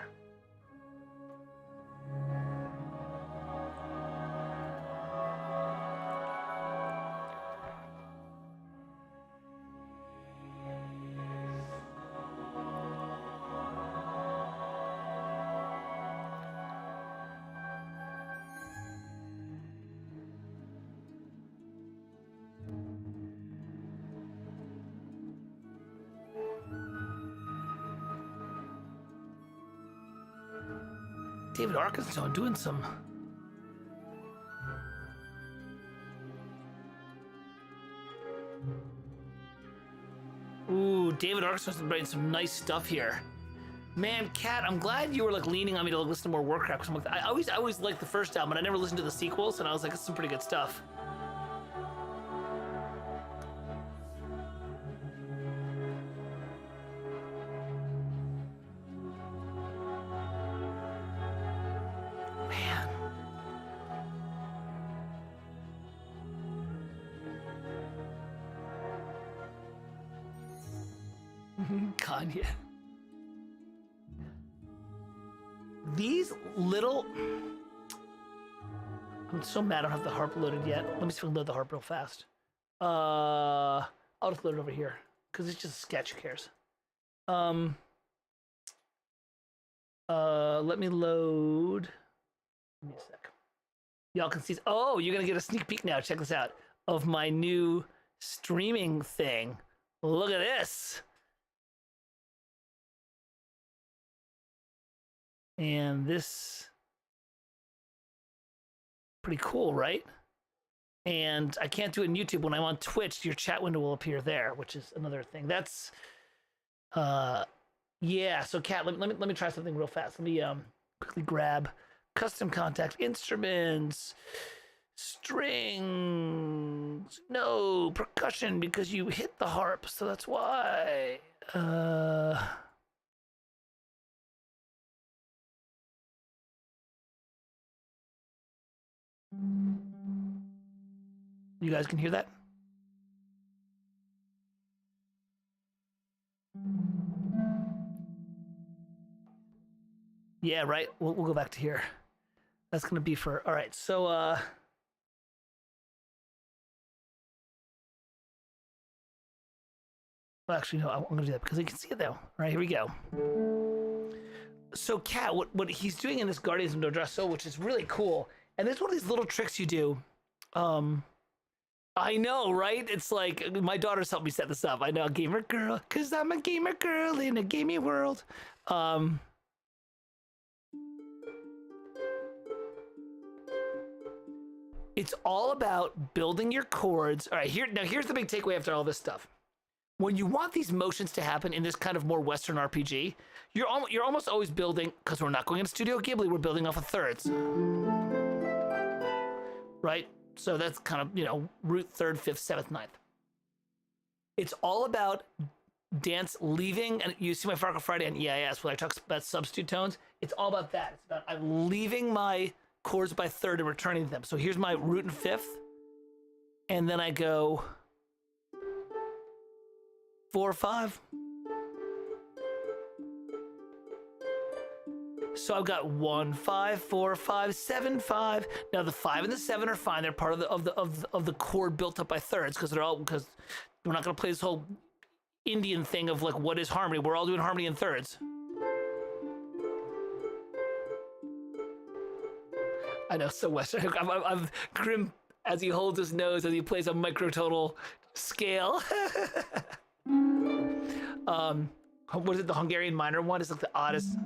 David Arkenstone doing some. Ooh, David Arkenstone's been writing some nice stuff here. Man, Kat, I'm glad you were like leaning on me to listen to more Warcraft. Cause I always liked the first album, but I never listened to the sequels, and I was like, it's some pretty good stuff. Kanye. These little... I'm so mad I don't have the harp loaded yet. Let me see if I can load the harp real fast. I'll just load it over here because it's just a sketch. Who cares? Let me load. Give me a sec. Y'all can see. Oh, you're gonna get a sneak peek now. Check this out of my new streaming thing. Look at this. And this, pretty cool, right? And I can't do it in YouTube. When I'm on Twitch, your chat window will appear there, which is another thing. That's, yeah. So, Kat, let me try something real fast. Let me quickly grab custom contact instruments, strings, no percussion because you hit the harp, so that's why. You guys can hear that? Yeah, right. We'll go back to here. That's gonna be for. All right. So well, actually, no. I'm gonna do that because you can see it though. All right, here we go. So, Kat, what he's doing in this Guardians of Nordrassil, which is really cool, and there's one of these little tricks you do. I know, right? It's like my daughter's helped me set this up. I know, a gamer girl, cause I'm a gamer girl in a gaming world. It's all about building your chords. All right, here's the big takeaway after all this stuff. When you want these motions to happen in this kind of more Western RPG, you're almost always building, because we're not going into Studio Ghibli, we're building off of thirds. Right? So that's kind of, root, third, fifth, seventh, ninth. It's all about dance leaving, and you see my Farkle Friday on EIS when I talk about substitute tones. It's all about that. It's about I'm leaving my chords by third and returning them. So here's my root and fifth, and then I go 4, 5. So I've got 1, 5, 4, 5, 7, 5. Now the 5 and the 7 are fine. They're part of the chord built up by thirds because We're not gonna play this whole Indian thing of like what is harmony. We're all doing harmony in thirds. I know, so Western. I'm Grim as he holds his nose as he plays a microtonal scale. What is it? The Hungarian minor one is like the oddest.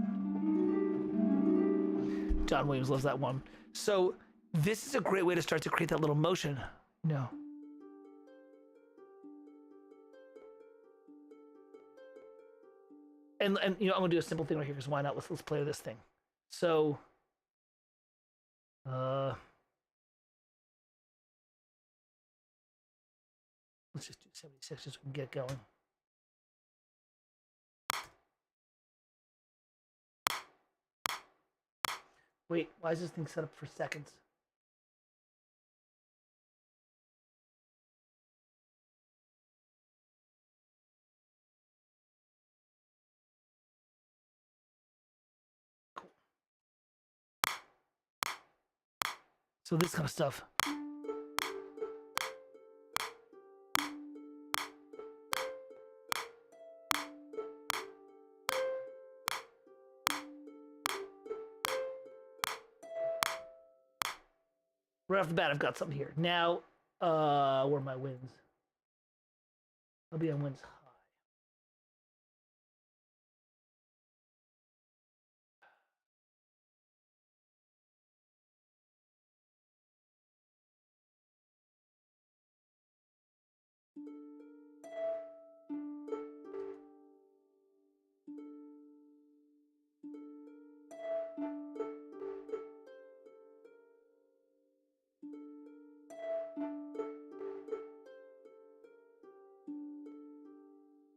John Williams loves that one. So this is a great way to start to create that little motion. No. And you know, I'm gonna do a simple thing right here because why not? Let's play this thing. So let's just do 76 just so we can get going. Wait, why is this thing set up for seconds? Cool. So this kind of stuff. Right off the bat, I've got something here. Now, where are my wins? I'll be on wins high.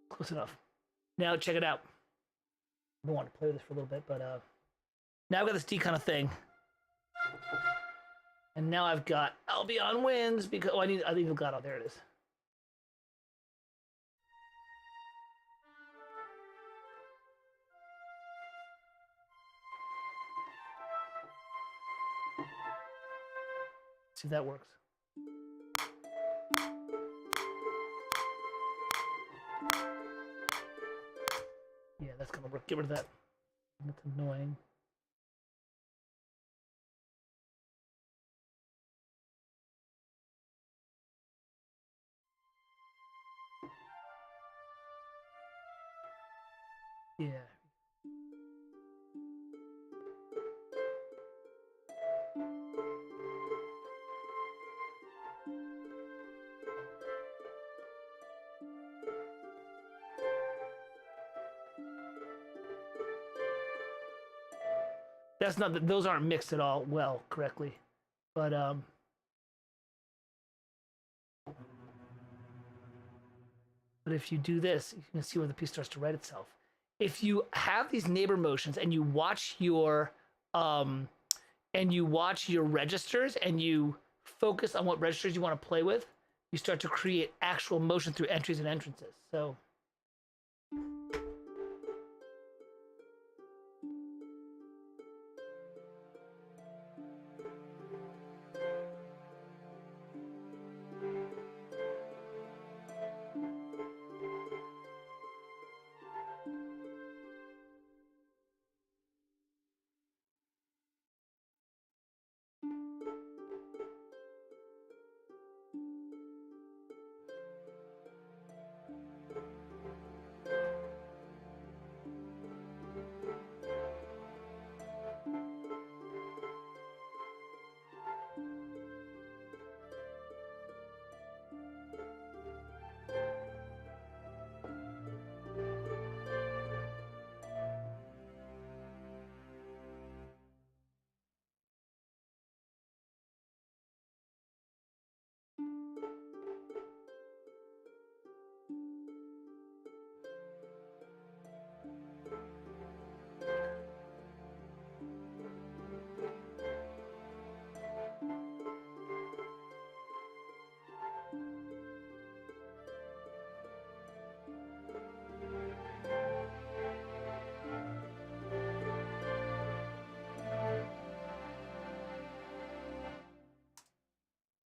Close enough. Now check it out. I want to play with this for a little bit, but now I've got this D kind of thing. And now I've got Albion wins because I think I've got it. There it is. See if that works. Yeah, that's gonna work. Get rid of that. That's annoying. Yeah. That's not those aren't mixed at all well correctly, but if you do this, you can see where the piece starts to write itself. If you have these neighbor motions and you watch your registers and you focus on what registers you want to play with, you start to create actual motion through entries and entrances. So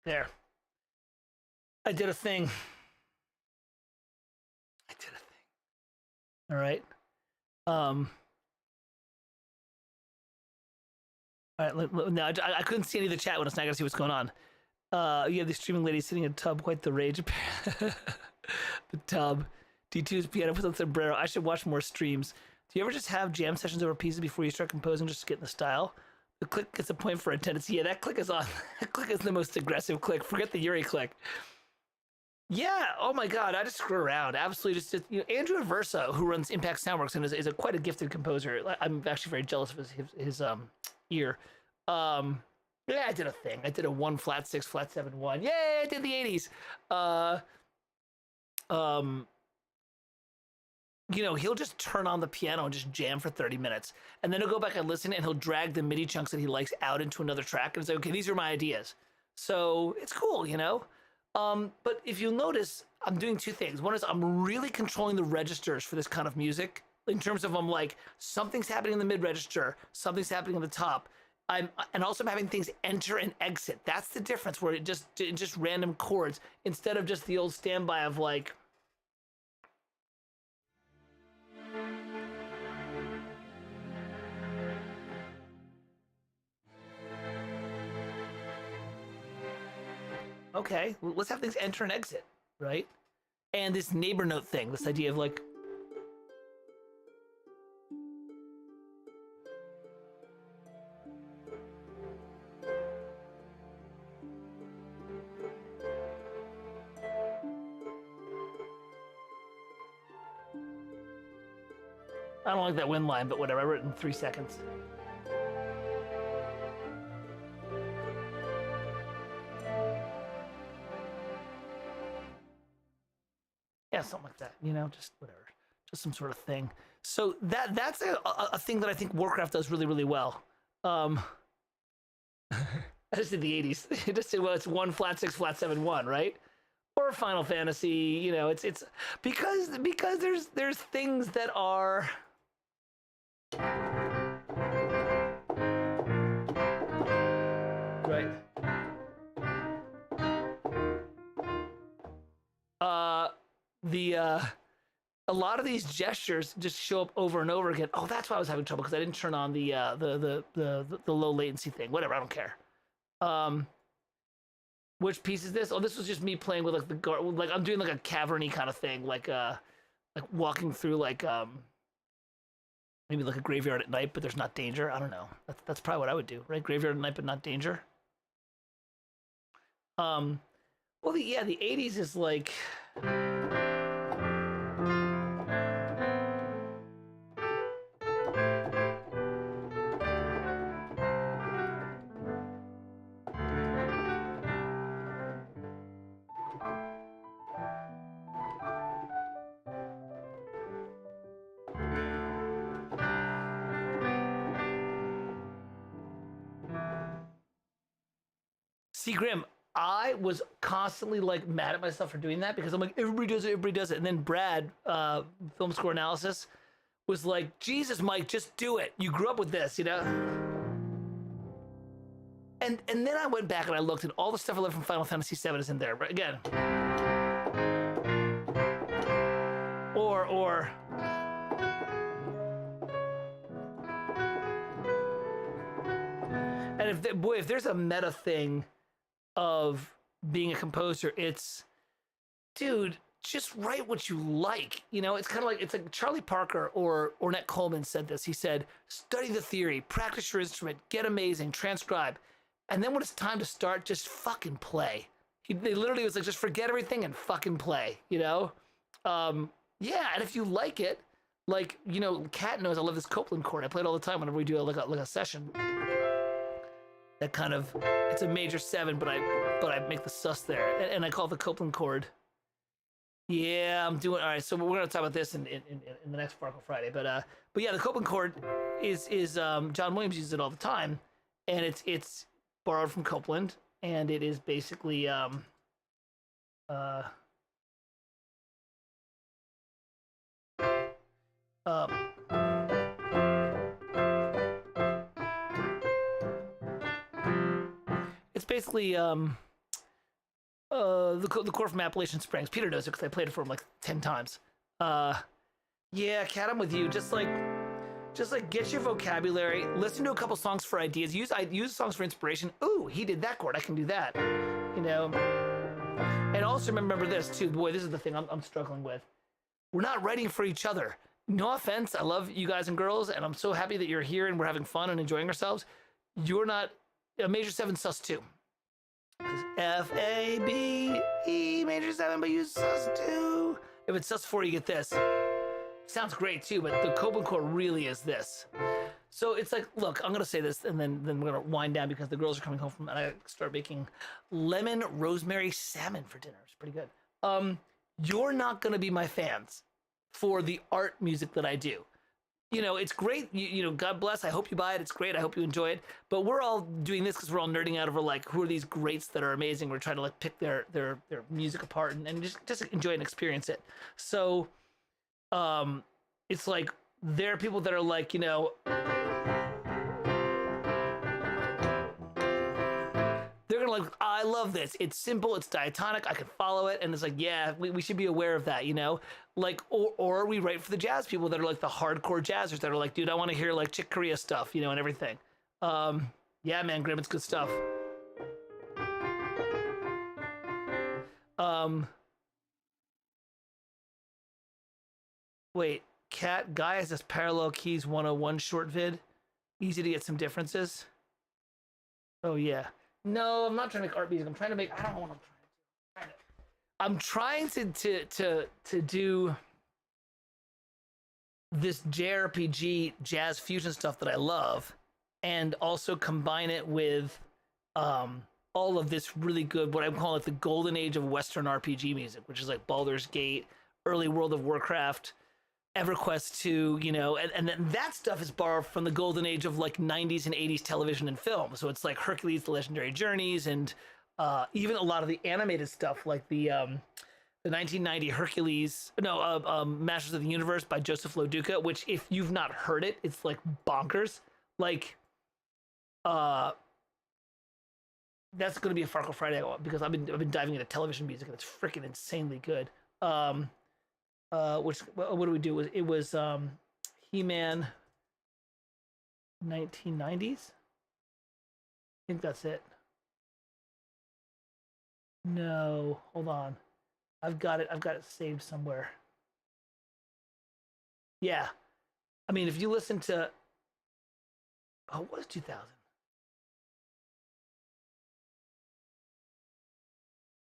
there. I did a thing. All right. Um, all right. No, I couldn't see any of the chat when it's not gonna see what's going on. You have the streaming lady sitting in a tub, quite the rage. The tub. D2's piano with a sombrero. I should watch more streams. Do you ever just have jam sessions over pieces before you start composing just to get in the style? The click gets a point for attendance. Yeah, that click is on. That click is the most aggressive click. Forget the Yuri click. Yeah. Oh my God. I just screw around. Absolutely. Just Andrew Aversa, who runs Impact Soundworks and is a quite a gifted composer. I'm actually very jealous of his ear. Yeah, I did a thing. I did a 1 flat 6 flat 7 1. Yay! I did the 80s. He'll just turn on the piano and just jam for 30 minutes. And then he'll go back and listen and he'll drag the MIDI chunks that he likes out into another track and say, okay, these are my ideas. So it's cool, But if you'll notice, I'm doing two things. One is I'm really controlling the registers for this kind of music in terms of I'm like, something's happening in the mid register, something's happening in the top. I'm also having things enter and exit. That's the difference where it just random chords instead of just the old standby of like, okay, let's have things enter and exit, right? And this neighbor note thing, this idea of like, I don't like that wind line, but whatever, I wrote it in 3 seconds. Yeah, something like that, just whatever, just some sort of thing. So that's a thing that I think Warcraft does really, really well. I just did the 80s. Just did, well, it's 1 flat 6 flat 7 1, right? Or Final Fantasy, it's because there's things that are right. A lot of these gestures just show up over and over again. Oh, that's why I was having trouble because I didn't turn on the low latency thing. Whatever, I don't care. Which piece is this? Oh, this was just me playing with like I'm doing like a caverny kind of thing, like walking through like maybe like a graveyard at night, but there's not danger. I don't know. That's probably what I would do, right? Graveyard at night, but not danger. Well, the 80s is like. See, Grim, I was constantly like mad at myself for doing that because I'm like, everybody does it. And then Brad, film score analysis, was like, Jesus, Mike, just do it. You grew up with this, And then I went back and I looked, and all the stuff I learned from Final Fantasy VII is in there. Right? Again. Or. And if there's a meta thing of being a composer, it's, dude, just write what you like. It's kind of like, it's like Charlie Parker or Ornette Coleman said this. He said, study the theory, practice your instrument, get amazing, transcribe. And then when it's time to start, just fucking play. They literally was like, just forget everything and fucking play, Yeah, and if you like it, like, Kat knows I love this Copeland chord. I play it all the time whenever we do like a session. That kind of, it's a major 7, but I make the sus there, and I call it the Copeland chord. Yeah, I'm doing all right. So we're gonna talk about this in the next Farkle Friday, but yeah, the Copeland chord is John Williams uses it all the time, and it's borrowed from Copeland, and it is basically it's basically the chord from Appalachian Springs. Peter knows it because I played it for him like 10 times. Yeah, Kat, I'm with you. Just like get your vocabulary, listen to a couple songs for ideas. Use songs for inspiration. Ooh, he did that chord. I can do that. You know. And also remember this too. Boy, this is the thing I'm struggling with. We're not writing for each other. No offense. I love you guys and girls, and I'm so happy that you're here and we're having fun and enjoying ourselves. You're not a major 7 sus 2. F A B E major 7, but you sus 2. If it's sus 4, you get this. Sounds great too, but the Copeland chord really is this. So it's like, look, I'm gonna say this, and then we're gonna wind down because the girls are coming home from, and I start making lemon rosemary salmon for dinner. It's pretty good. You're not gonna be my fans for the art music that I do. You know, it's great. You know, God bless. I hope you buy it. It's great. I hope you enjoy it. But we're all doing this because we're all nerding out over like who are these greats that are amazing. We're trying to like pick their music apart and just enjoy and experience it. So, it's like there are people that are like, you know, they're gonna like, I love this. It's simple. It's diatonic. I can follow it. And it's like, yeah, we should be aware of that, you know? Like, or we write for the jazz people that are like the hardcore jazzers that are like, dude, I want to hear like Chick Corea stuff, you know, and everything. Yeah, man, Grim, it's good stuff. Wait, Cat Guy has this Parallel Keys 101 short vid. Easy to get some differences. Oh yeah. No, I'm not trying to make art music. I'm trying to make. I don't know what I'm trying to do this JRPG jazz fusion stuff that I love, and also combine it with all of this really good, what I'm calling like the golden age of Western RPG music, which is like Baldur's Gate, early World of Warcraft, EverQuest 2, you know, and then that stuff is borrowed from the golden age of like 90s and 80s television and film. So it's like Hercules, The Legendary Journeys, and even a lot of the animated stuff like the 1990 Masters of the Universe by Joseph Loduca, which if you've not heard it, it's like bonkers. Like, that's going to be a Farkle Friday because I've been diving into television music and it's freaking insanely good. Which what do we do? It was He-Man 1990s. I think that's it. No, hold on. I've got it saved somewhere. Yeah. I mean, if you listen to what was 2000?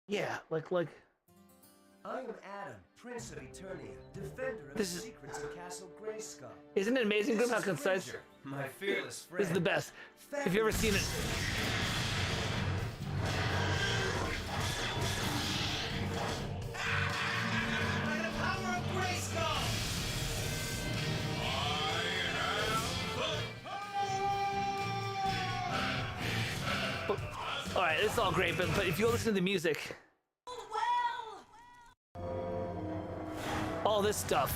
Yeah, like I am Adam, Prince of Eternia, defender of This the is- secrets of Castle Grayskull. isn't it amazing This how is concise? Fraser, my fearless friend. This is the best. If you ever seen it, By the power of Grayskull! all right, it's all great, but if you listen to the music, all this stuff.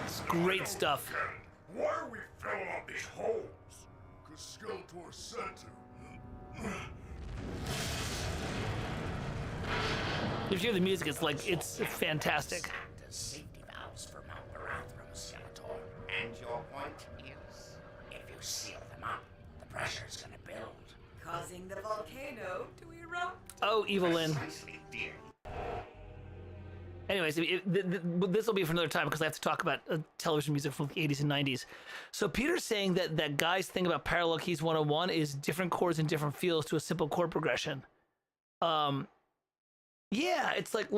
It's great stuff. Why are we filling up these holes? Because Skeletor said to. If you hear the music, it's fantastic. The safety valves for Mount Barathrum, Skeletor. And your point is, if you seal them up, the pressure's gonna build. Causing the volcano to erupt. Oh, Evelyn. Precisely, dear. Anyways, this will be for another time because I have to talk about television music from the 80s and 90s. So Peter's saying that Guy's thing about Parallel Keys 101 is different chords and different feels to a simple chord progression. Yeah, it's like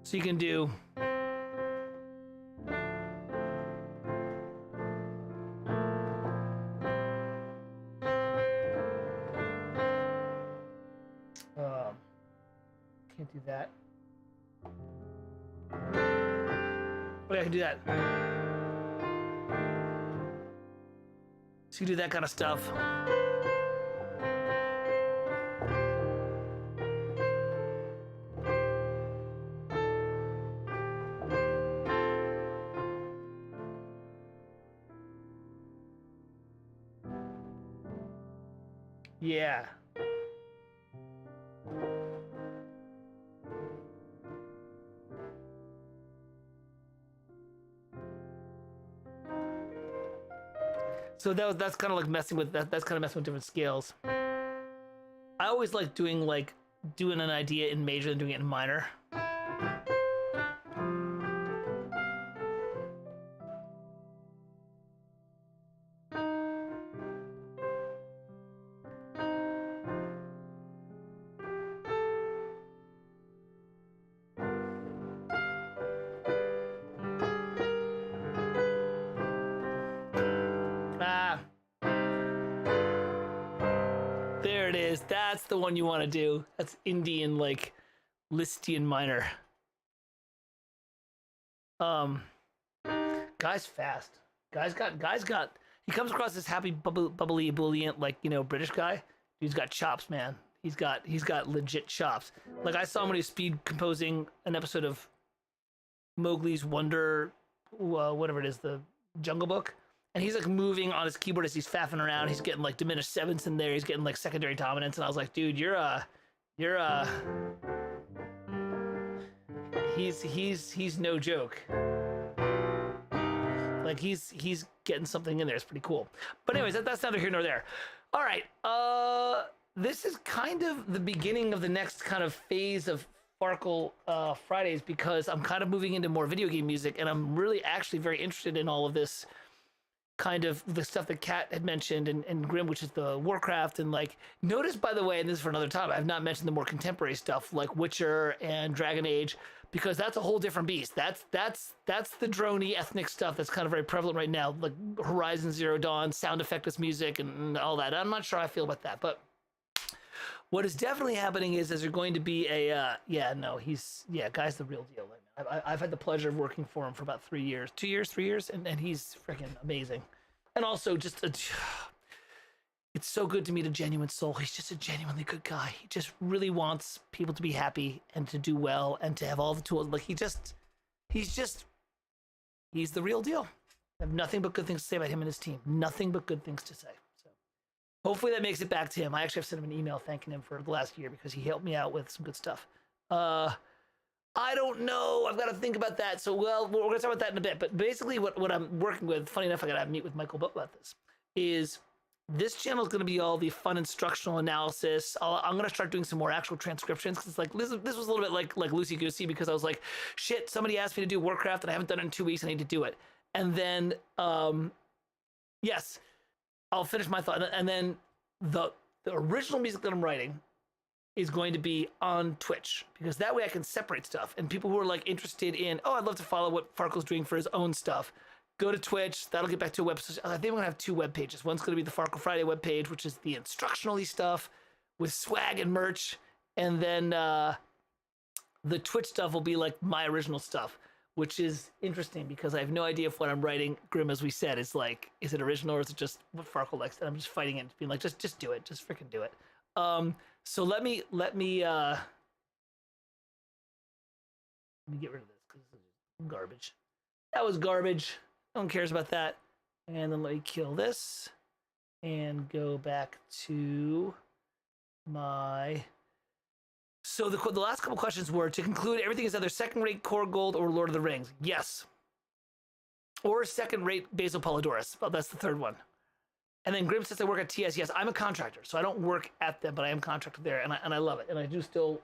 so you can do can't do that. Oh yeah, I can do that. So you do that kind of stuff. Yeah. So that's kind of like messing with that. That's kind of messing with different scales. I always like doing an idea in major and doing it in minor. Ah. There it is. That's the one you want to do. That's Indian, like, Listian minor. Guy's fast. Guy's got, he comes across as happy, bubbly, ebullient, like, you know, British guy. He's got chops, man. He's got legit chops. Like, I saw him when he was speed composing an episode of Mowgli's Wonder, whatever it is, the Jungle Book. And he's like moving on his keyboard as he's faffing around. He's getting like diminished sevenths in there. He's getting like secondary dominance. And I was like, dude, he's no joke. Like he's getting something in there. It's pretty cool. But anyways, that's neither here nor there. All right. This is kind of the beginning of the next kind of phase of Farkle Fridays, because I'm kind of moving into more video game music, and I'm really actually very interested in all of this kind of the stuff that Kat had mentioned and Grim, which is the Warcraft, and like, notice, by the way, and this is for another time, I've not mentioned the more contemporary stuff like Witcher and Dragon Age, because that's a whole different beast. That's the droney ethnic stuff that's kind of very prevalent right now, like Horizon Zero Dawn, sound effectless music and all that. I'm not sure how I feel about that, but what is definitely happening is there's going to be a guy's the real deal. I've had the pleasure of working for him for about 3 years, 2 years, 3 years, and he's freaking amazing. And also just it's so good to meet a genuine soul. He's just a genuinely good guy. He just really wants people to be happy and to do well and to have all the tools. Like he's the real deal. I have nothing but good things to say about him and his team. Nothing but good things to say. So hopefully that makes it back to him. I actually have sent him an email thanking him for the last year because he helped me out with some good stuff. I don't know. I've got to think about that. So, well, we're going to talk about that in a bit. But basically what I'm working with, funny enough, I got to meet with Michael about this, is this channel is going to be all the fun instructional analysis. I'm going to start doing some more actual transcriptions, because it's like, this was a little bit like loosey-goosey, because I was like, shit, somebody asked me to do Warcraft and I haven't done it in 2 weeks. I need to do it. And then, yes, I'll finish my thought. And then the original music that I'm writing is going to be on Twitch, because that way I can separate stuff. And people who are like interested in, oh, I'd love to follow what Farkle's doing for his own stuff, go to Twitch. That'll get back to a website. I think we're gonna have 2 web pages. One's gonna be the Farkle Friday webpage, which is the instructional-y stuff with swag and merch. And then the Twitch stuff will be like my original stuff, which is interesting because I have no idea if what I'm writing, Grim, as we said, is like, is it original or is it just what Farkle likes? And I'm just fighting it, being like, just do it. Just freaking do it. So let me get rid of this because it's garbage. That was garbage. No one cares about that. And then let me kill this and go back to my. So the last couple questions were, to conclude, everything is either second-rate Core Gold or Lord of the Rings. Yes. Or second-rate Basil Polydorus. Well, that's the third one. And then Grim says I work at TS. Yes, I'm a contractor, so I don't work at them, but I am contracted there, and I love it. And I do still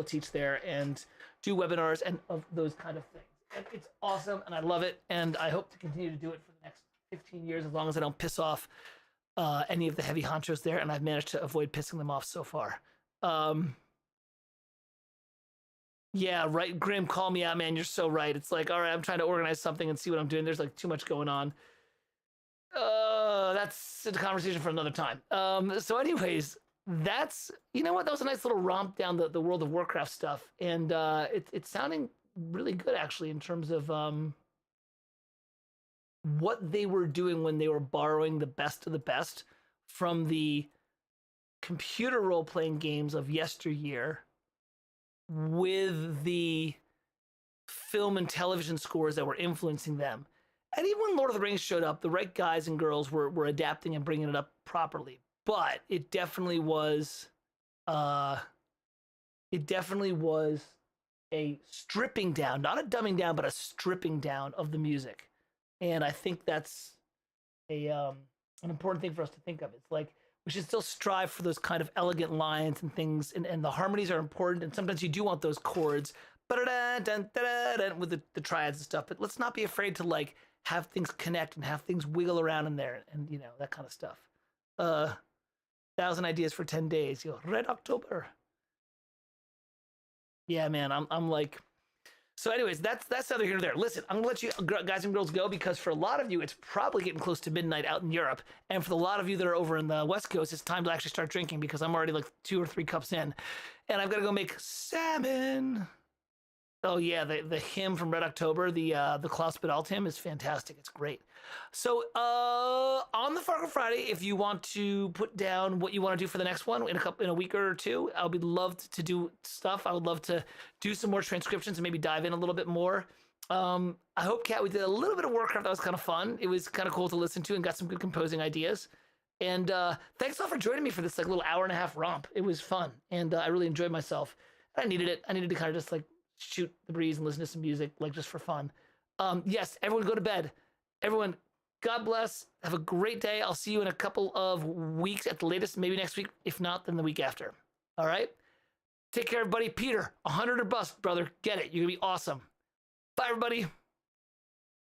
teach there and do webinars and of those kind of things. And it's awesome, and I love it, and I hope to continue to do it for the next 15 years, as long as I don't piss off any of the heavy honchos there, and I've managed to avoid pissing them off so far. Yeah, right, Grim, call me out, man. You're so right. It's like, all right, I'm trying to organize something and see what I'm doing. There's like too much going on. That's a conversation for another time. So anyways, that's, you know what, that was a nice little romp down the World of Warcraft stuff. And it's sounding really good, actually, in terms of what they were doing when they were borrowing the best of the best from the computer role-playing games of yesteryear with the film and television scores that were influencing them. And even when Lord of the Rings showed up, the right guys and girls were adapting and bringing it up properly. but it definitely was a stripping down, not a dumbing down, but a stripping down of the music. And I think that's an important thing for us to think of. It's like we should still strive for those kind of elegant lines and things, and the harmonies are important. And sometimes you do want those chords, with the triads and stuff. But let's not be afraid to like have things connect and have things wiggle around in there, and you know, that kind of stuff. 1,000 ideas for 10 days. Red October. Yeah, man, I'm like. So, anyways, that's neither here nor there. Listen, I'm gonna let you guys and girls go because for a lot of you, it's probably getting close to midnight out in Europe, and for the lot of you that are over in the West Coast, it's time to actually start drinking because I'm already like 2 or 3 cups in, and I've got to go make salmon. Oh yeah, the hymn from Red October, the Klaus Badalt hymn is fantastic. It's great. So on the Farkle Friday, if you want to put down what you want to do for the next one in a week or two, I'll be loved to do stuff. I would love to do some more transcriptions and maybe dive in a little bit more. I hope, Kat, we did a little bit of Warcraft. That was kind of fun. It was kind of cool to listen to and got some good composing ideas. And thanks all for joining me for this like little hour-and-a-half romp. It was fun, and I really enjoyed myself. I needed it. I needed to kind of just like shoot the breeze and listen to some music, like just for fun. Yes, everyone go to bed. Everyone, God bless. Have a great day. I'll see you in a couple of weeks at the latest, maybe next week. If not, then the week after. All right? Take care, everybody. Peter, 100 or bust, brother. Get it. You're going to be awesome. Bye, everybody.